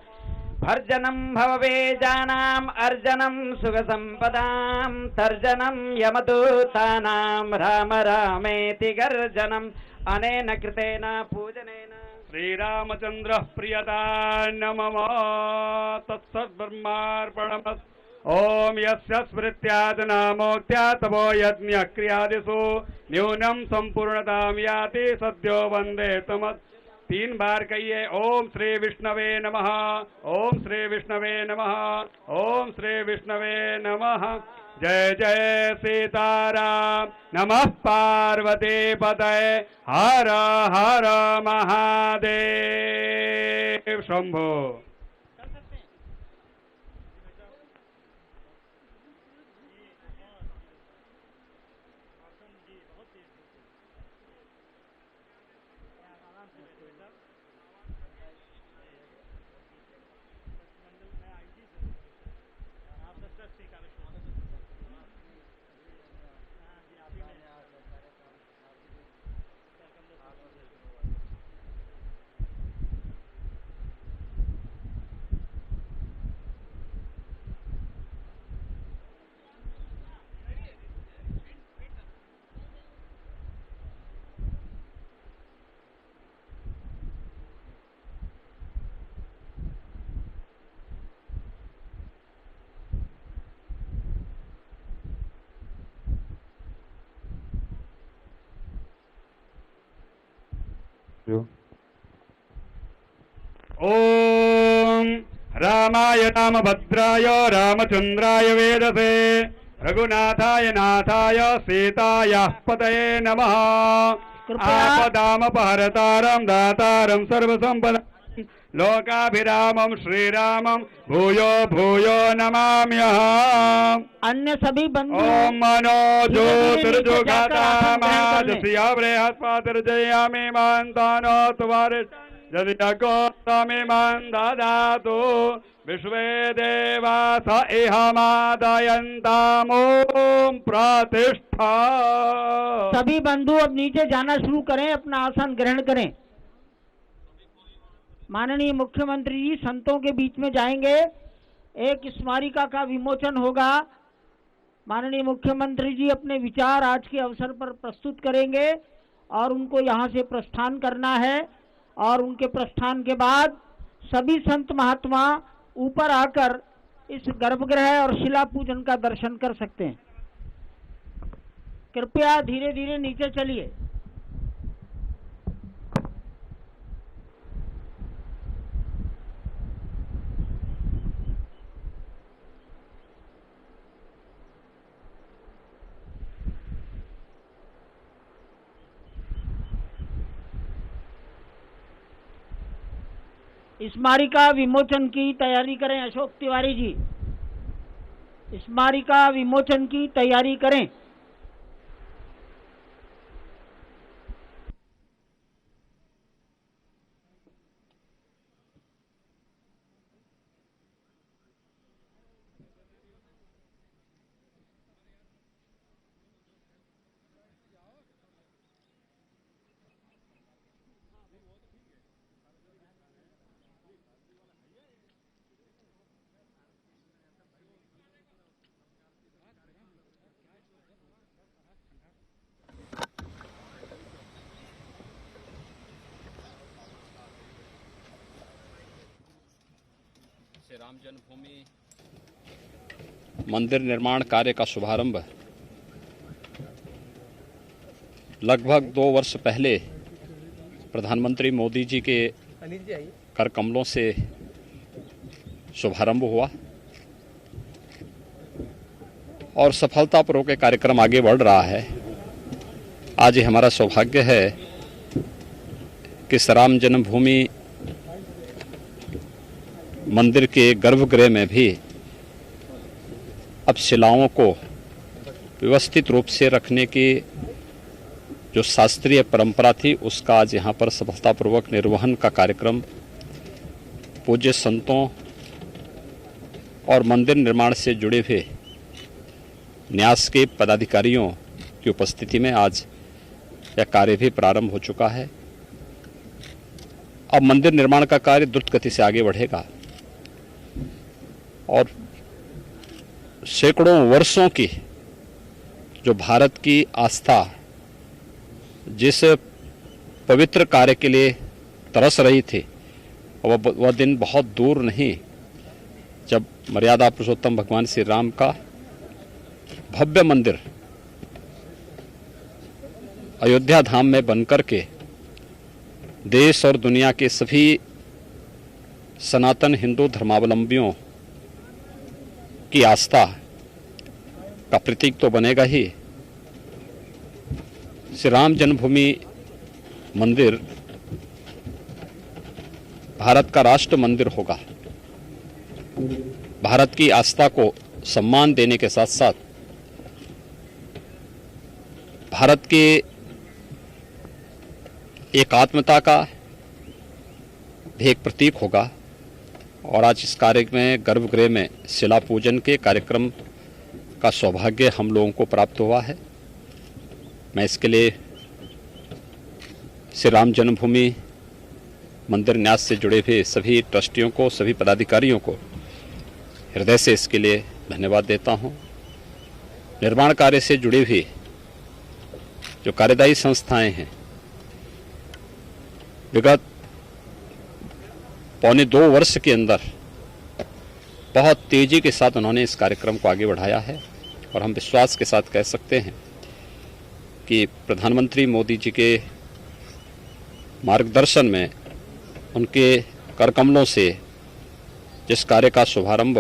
भर्जनं भववेजानाम् अर्जनं सुखसंपदां तर्जनं यमदूतानां राम रामेति गर्जनम् अनेन कृतेन पूजनेन। श्रीरामचंद्र प्रियता नमः तत्सद्ब्रह्मार्पणमस्तु। ओम यस्य स्मृत्यादनामोक्त्या तवो यज्ञ क्रियादिषु न्यूनं संपूर्णतां याति सद्यो वंदे तमस्। 3 बार कहिए ओम श्री विष्णवे नमः, ओम श्री विष्णवे नमः, ओम श्री विष्णवे नमः। जय जय सीताराम। नमः पार्वती पतये हर हर महादेव। शंभो। ओम रामाय रामभद्राय रामचंद्राय वेदसे रघुनाथाय नाथाय सीताय पतये नमः। आपदामपहरतारं दातारं सर्वसंपदां लोकाभिरामं श्रीरामं भूयो भूयो नमाम्यहम्। अन्य सभी बंधु ओम मनो ज्योतिर्जुगातामादस्या बृहस्पतिर्जयामि मान्तानो तुवारे यदि गोतमे दादातु विश्वे देवा स इहमादयन्तामोम प्रतिष्ठा। सभी बंधु अब नीचे जाना शुरू करें, अपना आसन ग्रहण करें। माननीय मुख्यमंत्री जी संतों के बीच में जाएंगे, एक स्मारिका का विमोचन होगा। माननीय मुख्यमंत्री जी अपने विचार आज के अवसर पर प्रस्तुत करेंगे और उनको यहाँ से प्रस्थान करना है। और उनके प्रस्थान के बाद सभी संत महात्मा ऊपर आकर इस गर्भगृह और शिला पूजन का दर्शन कर सकते हैं। कृपया धीरे धीरे नीचे चलिए। स्मारिका विमोचन की तैयारी करें। अशोक तिवारी जी, स्मारिका विमोचन की तैयारी करें। राम जन्मभूमि मंदिर निर्माण कार्य का शुभारंभ लगभग 2 वर्ष पहले प्रधानमंत्री मोदी जी के कर कमलों से शुभारंभ हुआ और सफलतापूर्वक कार्यक्रम आगे बढ़ रहा है। आज ये हमारा सौभाग्य है कि राम जन्मभूमि मंदिर के गर्भगृह में भी अब शिलाओं को व्यवस्थित रूप से रखने की जो शास्त्रीय परंपरा थी उसका आज यहाँ पर सफलतापूर्वक निर्वहन का कार्यक्रम पूज्य संतों और मंदिर निर्माण से जुड़े हुए न्यास के पदाधिकारियों की उपस्थिति में आज यह कार्य भी प्रारंभ हो चुका है। अब मंदिर निर्माण का कार्य द्रुत गति से आगे बढ़ेगा और सैकड़ों वर्षों की जो भारत की आस्था जिस पवित्र कार्य के लिए तरस रही थी वह दिन बहुत दूर नहीं जब मर्यादा पुरुषोत्तम भगवान श्री राम का भव्य मंदिर अयोध्या धाम में बनकर के देश और दुनिया के सभी सनातन हिंदू धर्मावलंबियों की आस्था का प्रतीक तो बनेगा ही। श्री राम जन्मभूमि मंदिर भारत का राष्ट्र मंदिर होगा। भारत की आस्था को सम्मान देने के साथ साथ भारत के एकात्मता का भी एक प्रतीक होगा। और आज इस कार्य में गर्भगृह में शिला पूजन के कार्यक्रम का सौभाग्य हम लोगों को प्राप्त हुआ है। मैं इसके लिए श्री राम जन्मभूमि मंदिर न्यास से जुड़े हुए सभी ट्रस्टियों को, सभी पदाधिकारियों को हृदय से इसके लिए धन्यवाद देता हूं। निर्माण कार्य से जुड़ी हुई जो कार्यदायी संस्थाएं हैं, विगत पौने 2 वर्ष के अंदर बहुत तेजी के साथ उन्होंने इस कार्यक्रम को आगे बढ़ाया है। और हम विश्वास के साथ कह सकते हैं कि प्रधानमंत्री मोदी जी के मार्गदर्शन में, उनके करकमलों से जिस कार्य का शुभारंभ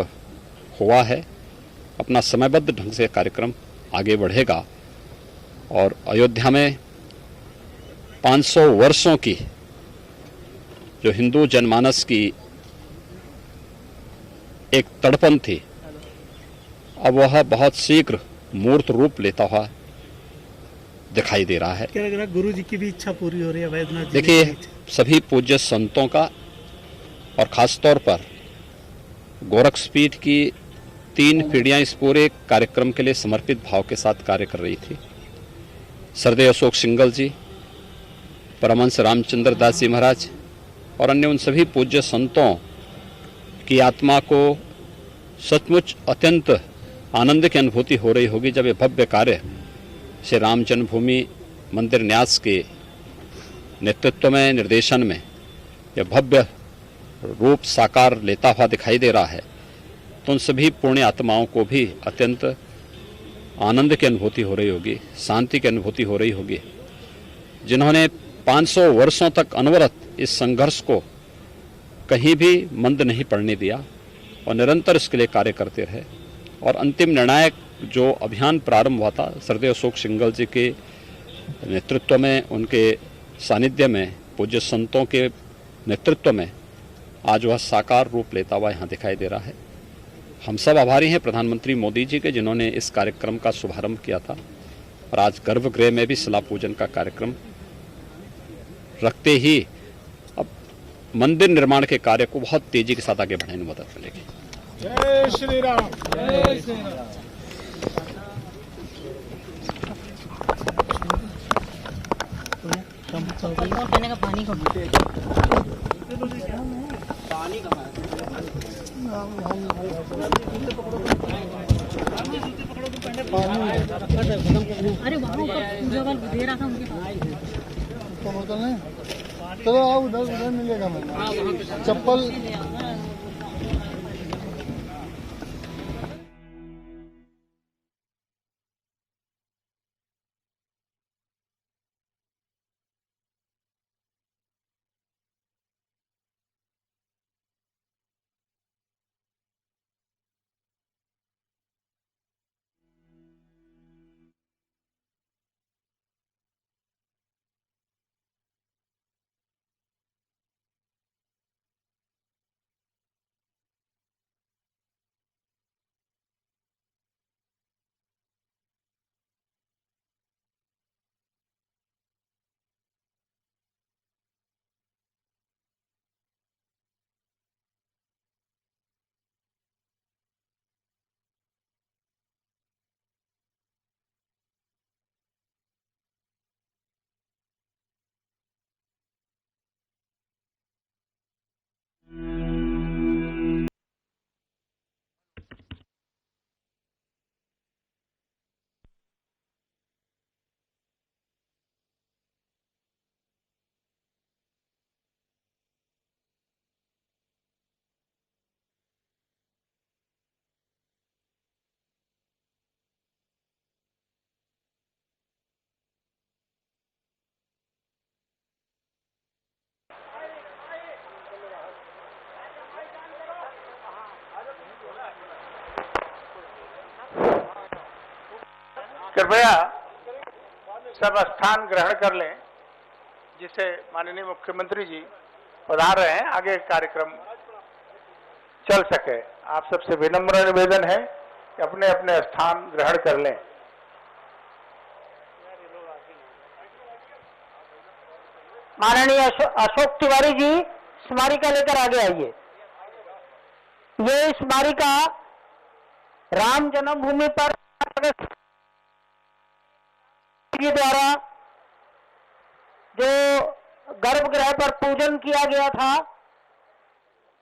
हुआ है, अपना समयबद्ध ढंग से कार्यक्रम आगे बढ़ेगा। और अयोध्या में 500 वर्षों की जो हिंदू जनमानस की एक तड़पन थी, अब वह बहुत शीघ्र मूर्त रूप लेता हुआ दिखाई दे रहा है। क्या लग रहा है गुरु जी की भी इच्छा पूरी हो रही है वैद्यनाथ जी? देखिए, सभी पूज्य संतों का और खासतौर पर गोरक्षपीठ की 3 पीढ़ियां इस पूरे कार्यक्रम के लिए समर्पित भाव के साथ कार्य कर रही थी। सरदेव अशोक सिंगल जी, परमहंस रामचंद्र दास जी महाराज और अन्य उन सभी पूज्य संतों की आत्मा को सचमुच अत्यंत आनंद की अनुभूति हो रही होगी जब ये भव्य कार्य श्री राम जन्मभूमि मंदिर न्यास के नेतृत्व में, निर्देशन में यह भव्य रूप साकार लेता हुआ दिखाई दे रहा है। तो उन सभी पुण्य आत्माओं को भी अत्यंत आनंद की अनुभूति हो रही होगी, शांति की अनुभूति हो रही होगी, जिन्होंने 500 वर्षों तक अनवरत इस संघर्ष को कहीं भी मंद नहीं पड़ने दिया और निरंतर इसके लिए कार्य करते रहे। और अंतिम निर्णायक जो अभियान प्रारंभ हुआ था सरदेव अशोक सिंगल जी के नेतृत्व में, उनके सानिध्य में, पूज्य संतों के नेतृत्व में, आज वह साकार रूप लेता हुआ यहाँ दिखाई दे रहा है। हम सब आभारी हैं प्रधानमंत्री मोदी जी के, जिन्होंने इस कार्यक्रम का शुभारंभ किया था। और आज गर्भगृह में भी शिला पूजन का कार्यक्रम रखते ही अब मंदिर निर्माण के कार्य को बहुत तेजी के साथ आगे बढ़ाने में मदद मिलेगी। जय श्री राम। जय श्री राम। पानी का अरे वहाँ ऊपर दे रहा था उनके चलो आओ, उधर मिलेगा। मैं चप्पल कृपया सब स्थान ग्रहण कर लें, जिसे माननीय मुख्यमंत्री जी पधार रहे हैं, आगे कार्यक्रम चल सके। आप सबसे विनम्र निवेदन है कि अपने अपने स्थान ग्रहण कर लें। माननीय अशोक तिवारी जी स्मारिका लेकर आगे आइए। ये स्मारिका राम जन्मभूमि पर जी द्वारा जो गर्भगृह पर पूजन किया गया था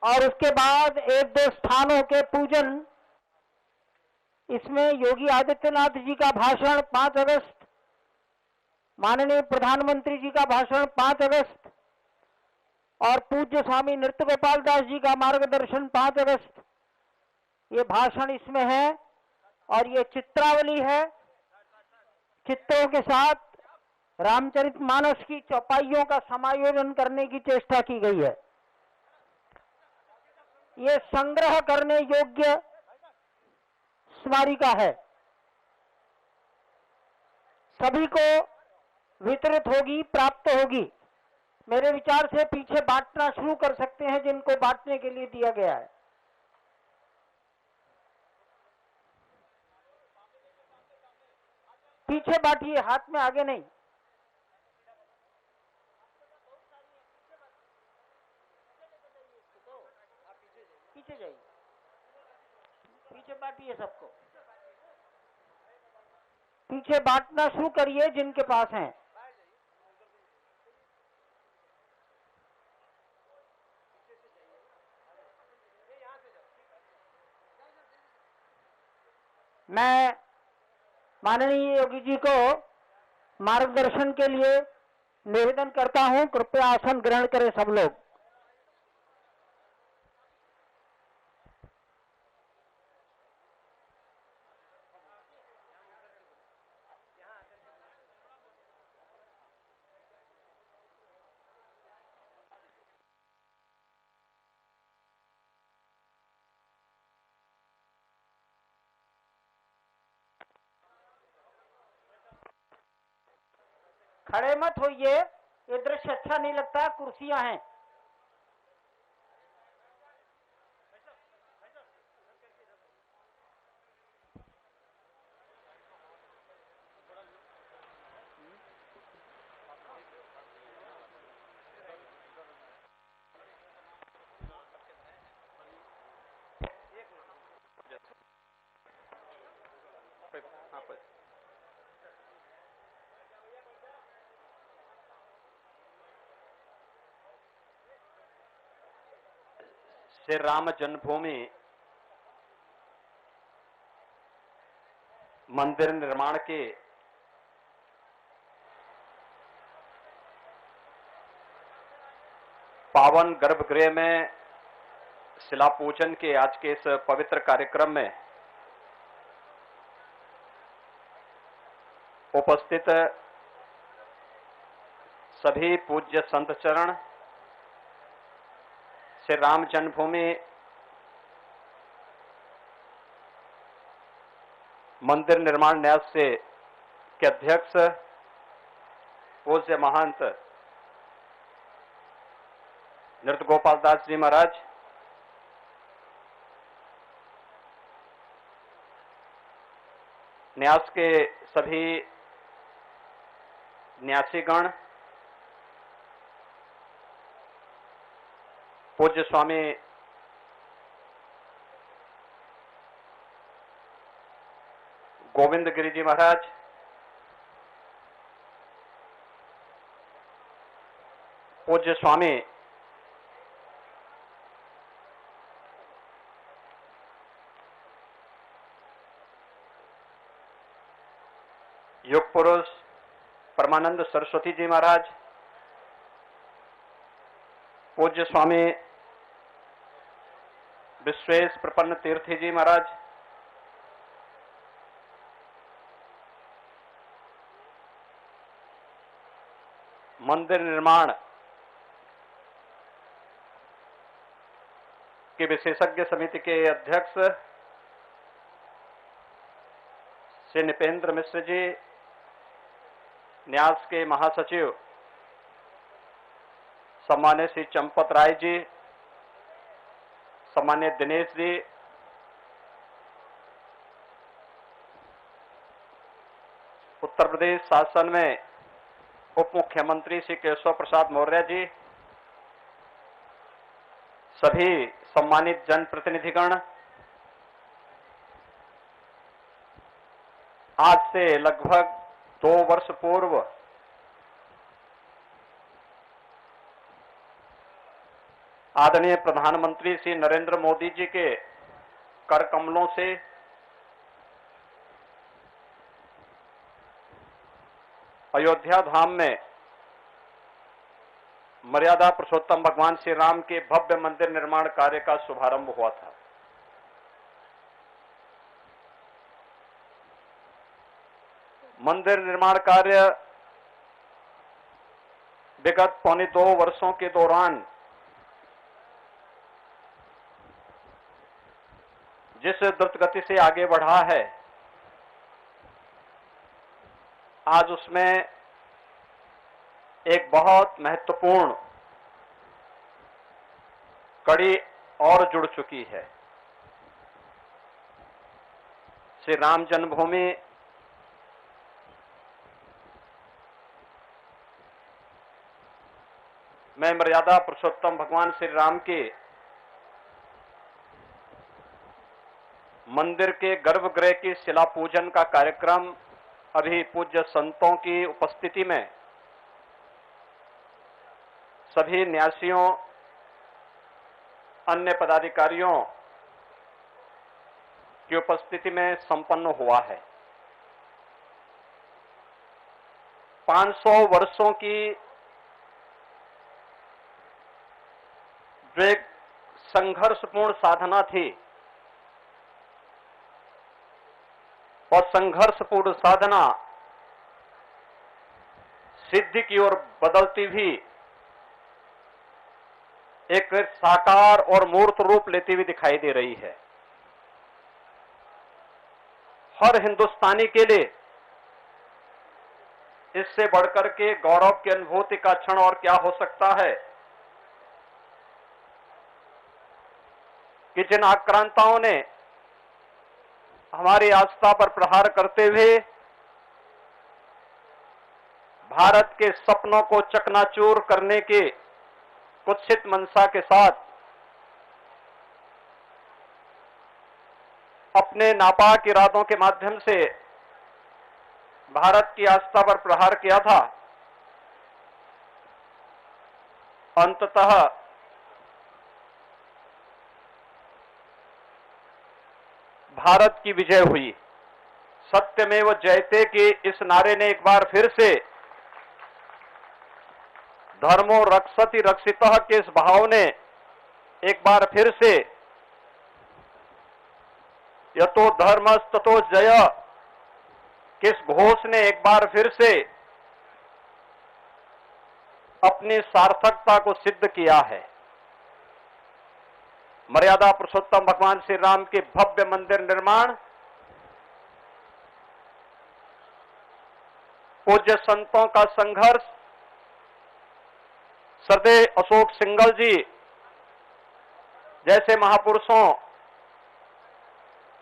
और उसके बाद एक दो स्थानों के पूजन, इसमें योगी आदित्यनाथ जी का भाषण 5 अगस्त, माननीय प्रधानमंत्री जी का भाषण 5 अगस्त और पूज्य स्वामी नृत्य गोपाल दास जी का मार्गदर्शन 5 अगस्त, ये भाषण इसमें है। और ये चित्रावली है, चित्रों के साथ रामचरितमानस की चौपाइयों का समायोजन करने की चेष्टा की गई है। ये संग्रह करने योग्य स्मारिका है, सभी को वितरित होगी, प्राप्त होगी। मेरे विचार से पीछे बांटना शुरू कर सकते हैं जिनको बांटने के लिए दिया गया है। पीछे बांटिए, हाथ में आगे नहीं। पीछे जाइए, पीछे बांटिए सबको, पीछे बांटना शुरू करिए जिनके पास हैं। मैं माननीय योगी जी को मार्गदर्शन के लिए निवेदन करता हूं, कृपया आसन ग्रहण करें सब लोग। खड़े मत होइए, ये दृश्य अच्छा नहीं लगता, कुर्सियां हैं। श्री राम जन्मभूमि मंदिर निर्माण के पावन गर्भगृह में शिला पूजन के आज के इस पवित्र कार्यक्रम में उपस्थित सभी पूज्य संत चरण, श्री राम जन्मभूमि मंदिर निर्माण न्यास से के अध्यक्ष पूज्य महंत नृत्य गोपाल दास जी महाराज, न्यास के सभी न्यासीगण, पूज्य स्वामी गोविंद गिरी जी महाराज, पूज्य स्वामी युग पुरुष परमानंद सरस्वती जी महाराज, पूज्य स्वामी विश्वेश प्रपन्न तीर्थी जी महाराज, मंदिर निर्माण के विशेषज्ञ समिति के अध्यक्ष श्री निपेंद्र मिश्र जी, न्यास के महासचिव सम्मान्य श्री चंपत राय जी, सम्मान्य दिनेश जी, उत्तर प्रदेश शासन में उप मुख्यमंत्री श्री केशव प्रसाद मौर्य जी, सभी सम्मानित जनप्रतिनिधिगण, आज से लगभग 2 वर्ष पूर्व आदरणीय प्रधानमंत्री श्री नरेंद्र मोदी जी के कर कमलों से अयोध्या धाम में मर्यादा पुरुषोत्तम भगवान श्री राम के भव्य मंदिर निर्माण कार्य का शुभारंभ हुआ था। मंदिर निर्माण कार्य विगत 2.25 वर्षों के दौरान जिस द्रुत गति से आगे बढ़ा है, आज उसमें एक बहुत महत्वपूर्ण कड़ी और जुड़ चुकी है। श्री राम जन्मभूमि में मर्यादा पुरुषोत्तम भगवान श्री राम के मंदिर के गर्भगृह की शिला पूजन का कार्यक्रम अभी पूज्य संतों की उपस्थिति में सभी न्यासियों, अन्य पदाधिकारियों की उपस्थिति में संपन्न हुआ है। 500 वर्षों की जो एक संघर्षपूर्ण साधना थी, और संघर्षपूर्ण साधना सिद्धि की ओर बदलती भी एक साकार और मूर्त रूप लेती हुई दिखाई दे रही है। हर हिंदुस्तानी के लिए इससे बढ़कर के गौरव की अनुभूति का क्षण और क्या हो सकता है कि जिन आक्रांताओं ने हमारी आस्था पर प्रहार करते हुए भारत के सपनों को चकनाचूर करने के कुत्सित मंशा के साथ अपने नापाक इरादों के माध्यम से भारत की आस्था पर प्रहार किया था, अंततः भारत की विजय हुई। सत्यमेव जयते के इस नारे ने एक बार फिर से धर्मो रक्षति रक्षितः के इस भाव ने एक बार फिर से यतो धर्मस्ततो जय किस घोष ने एक बार फिर से अपनी सार्थकता को सिद्ध किया है। मर्यादा पुरुषोत्तम भगवान श्री राम के भव्य मंदिर निर्माण पूज्य संतों का संघर्ष, श्रद्धेय अशोक सिंघल जी जैसे महापुरुषों,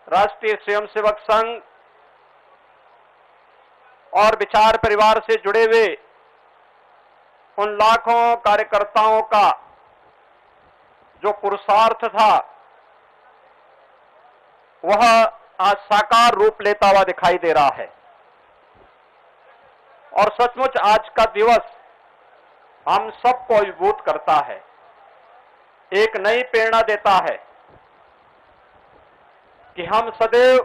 राष्ट्रीय स्वयंसेवक संघ और विचार परिवार से जुड़े हुए उन लाखों कार्यकर्ताओं का जो पुरुषार्थ था, वह आज साकार रूप लेता हुआ दिखाई दे रहा है। और सचमुच आज का दिवस हम सबको अभिभूत करता है, एक नई प्रेरणा देता है कि हम सदैव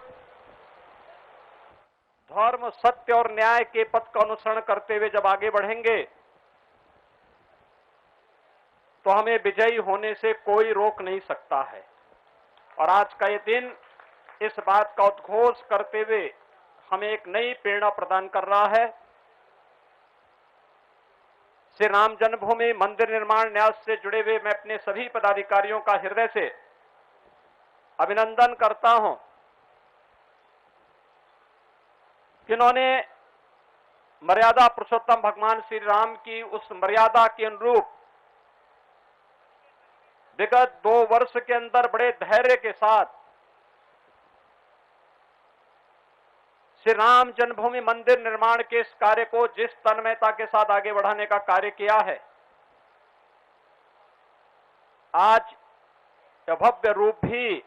धर्म, सत्य और न्याय के पथ का अनुसरण करते हुए जब आगे बढ़ेंगे तो हमें विजयी होने से कोई रोक नहीं सकता है। और आज का ये दिन इस बात का उद्घोष करते हुए हमें एक नई प्रेरणा प्रदान कर रहा है। श्री राम जन्मभूमि मंदिर निर्माण न्यास से जुड़े हुए मैं अपने सभी पदाधिकारियों का हृदय से अभिनंदन करता हूं कि उन्होंने मर्यादा पुरुषोत्तम भगवान श्री राम की उस मर्यादा के अनुरूप विगत 2 वर्ष के अंदर बड़े धैर्य के साथ श्री राम जन्मभूमि मंदिर निर्माण के इस कार्य को जिस तन्मयता के साथ आगे बढ़ाने का कार्य किया है, आज यह भव्य रूप भी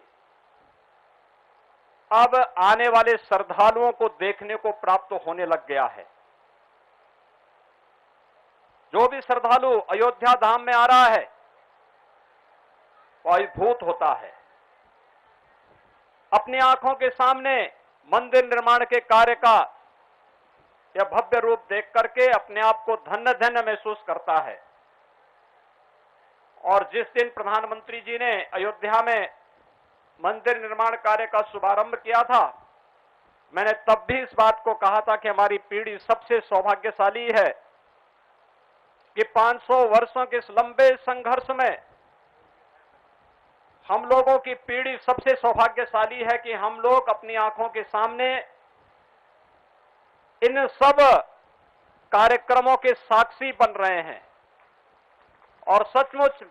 अब आने वाले श्रद्धालुओं को देखने को प्राप्त होने लग गया है। जो भी श्रद्धालु अयोध्या धाम में आ रहा है वो अभिभूत होता है। अपनी आंखों के सामने मंदिर निर्माण के कार्य का यह भव्य रूप देख करके अपने आप को धन्य धन्य महसूस करता है। और जिस दिन प्रधानमंत्री जी ने अयोध्या में मंदिर निर्माण कार्य का शुभारंभ किया था, मैंने तब भी इस बात को कहा था कि हमारी पीढ़ी सबसे सौभाग्यशाली है कि 500 वर्षों के इस लंबे संघर्ष में हम लोगों की पीढ़ी सबसे सौभाग्यशाली है कि हम लोग अपनी आंखों के सामने इन सब कार्यक्रमों के साक्षी बन रहे हैं। और सचमुच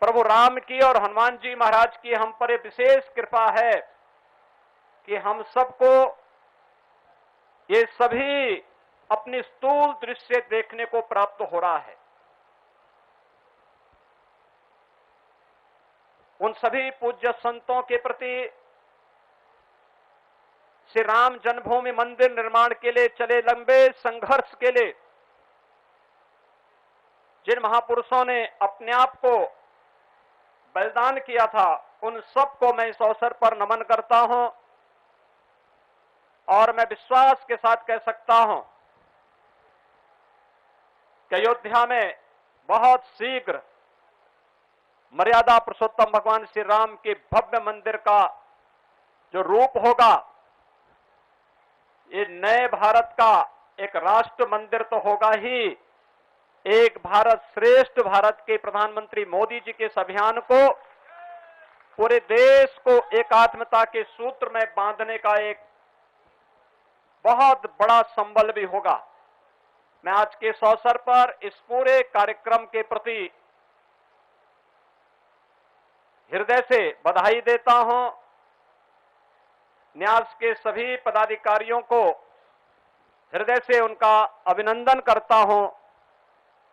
प्रभु राम की और हनुमान जी महाराज की हम पर विशेष कृपा है कि हम सबको ये सभी अपनी स्थूल दृश्य देखने को प्राप्त हो रहा है। उन सभी पूज्य संतों के प्रति, श्री राम जन्मभूमि मंदिर निर्माण के लिए चले लंबे संघर्ष के लिए जिन महापुरुषों ने अपने आप को बलिदान किया था, उन सबको मैं इस अवसर पर नमन करता हूं। और मैं विश्वास के साथ कह सकता हूं कि अयोध्या में बहुत शीघ्र मर्यादा पुरुषोत्तम भगवान श्री राम के भव्य मंदिर का जो रूप होगा, ये नए भारत का एक राष्ट्र मंदिर तो होगा ही, एक भारत श्रेष्ठ भारत के प्रधानमंत्री मोदी जी के इस अभियान को पूरे देश को एकात्मता के सूत्र में बांधने का एक बहुत बड़ा संबल भी होगा। मैं आज के इस अवसर पर इस पूरे कार्यक्रम के प्रति हृदय से बधाई देता हूं। न्यास के सभी पदाधिकारियों को हृदय से उनका अभिनंदन करता हूं।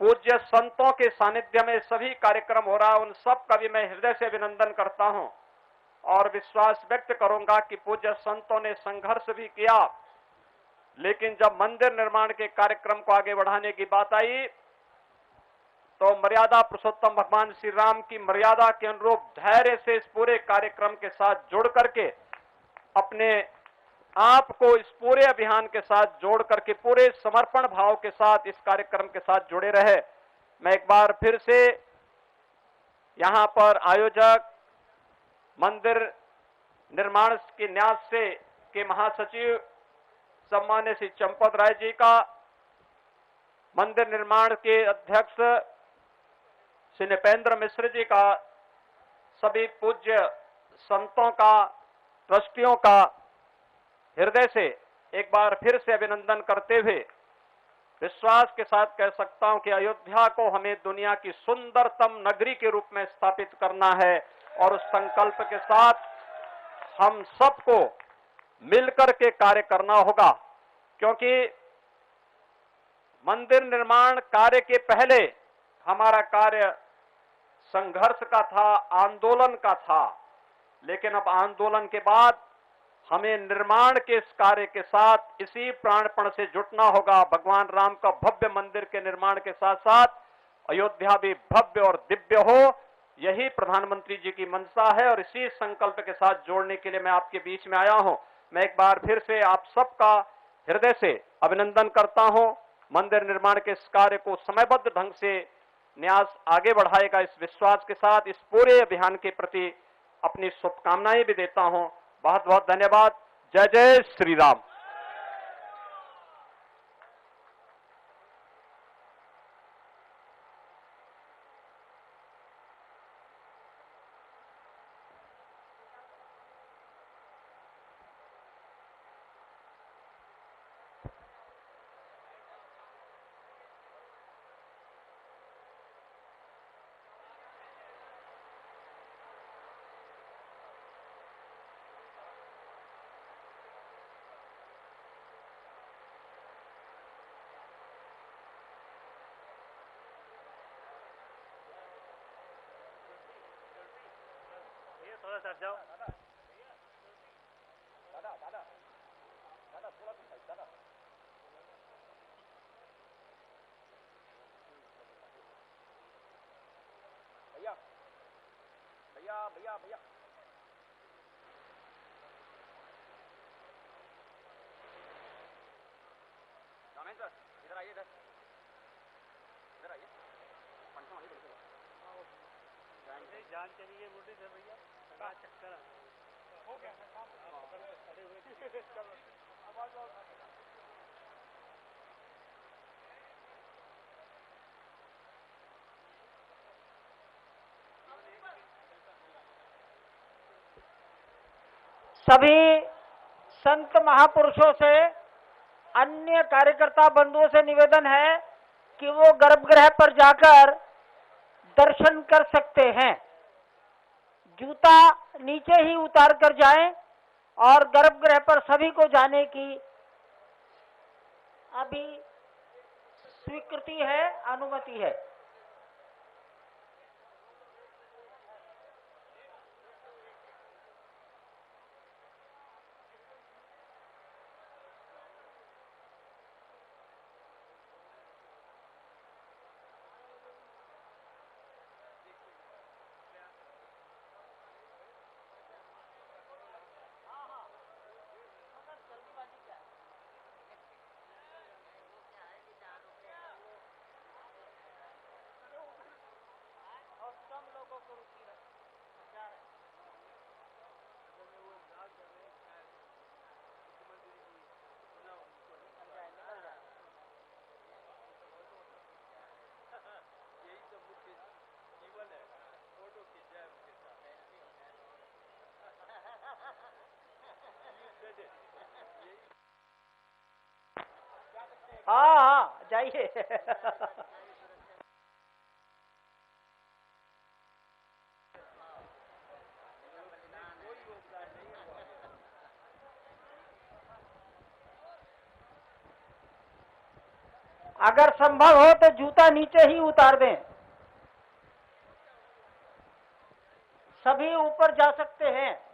पूज्य संतों के सानिध्य में सभी कार्यक्रम हो रहा है, उन सब का भी मैं हृदय से अभिनंदन करता हूं और विश्वास व्यक्त करूंगा कि पूज्य संतों ने संघर्ष भी किया, लेकिन जब मंदिर निर्माण के कार्यक्रम को आगे बढ़ाने की बात आई तो मर्यादा पुरुषोत्तम भगवान श्री राम की मर्यादा के अनुरूप धैर्य से इस पूरे कार्यक्रम के साथ जुड़ करके अपने आप को इस पूरे अभियान के साथ जोड़ करके पूरे समर्पण भाव के साथ इस कार्यक्रम के साथ जुड़े रहे। मैं एक बार फिर से यहां पर आयोजक, मंदिर निर्माण के न्यास से के महासचिव सम्मान्य श्री चंपत राय जी का, मंदिर निर्माण के अध्यक्ष श्री नृपेंद्र मिश्र जी का, सभी पूज्य संतों का, ट्रस्टियों का हृदय से एक बार फिर से अभिनंदन करते हुए विश्वास के साथ कह सकता हूं कि अयोध्या को हमें दुनिया की सुंदरतम नगरी के रूप में स्थापित करना है और उस संकल्प के साथ हम सबको मिलकर के कार्य करना होगा, क्योंकि मंदिर निर्माण कार्य के पहले हमारा कार्य संघर्ष का था, आंदोलन का था, लेकिन अब आंदोलन के बाद हमें निर्माण के इस कार्य के साथ इसी प्राणपण से जुटना होगा। भगवान राम का भव्य मंदिर के निर्माण के साथ साथ अयोध्या भी भव्य और दिव्य हो, यही प्रधानमंत्री जी की मंशा है और इसी संकल्प के साथ जोड़ने के लिए मैं आपके बीच में आया हूं। मैं एक बार फिर से आप सबका हृदय से अभिनंदन करता हूं। मंदिर निर्माण के इस कार्य को समयबद्ध ढंग से न्यास आगे बढ़ाएगा, इस विश्वास के साथ इस पूरे अभियान के प्रति अपनी शुभकामनाएं भी देता हूं। बहुत बहुत धन्यवाद। जय जय श्री राम। थोड़ा सा जाओ। भैया भैया भैया भैया रामेंद्र इधर आइए, इधर आइए। पंचम आइए, बिल्कुल जान चलिए मोटी से भैया, चक्कर हो गया खड़े हुए। सभी संत महापुरुषों से, अन्य कार्यकर्ता बंधुओं से निवेदन है कि वो गर्भगृह पर जाकर दर्शन कर सकते हैं। जूता नीचे ही उतार कर जाएं और गर्भगृह पर सभी को जाने की अभी स्वीकृति है, अनुमति है। हाँ जाइए। अगर संभव हो तो जूता नीचे ही उतार दें, सभी ऊपर जा सकते हैं।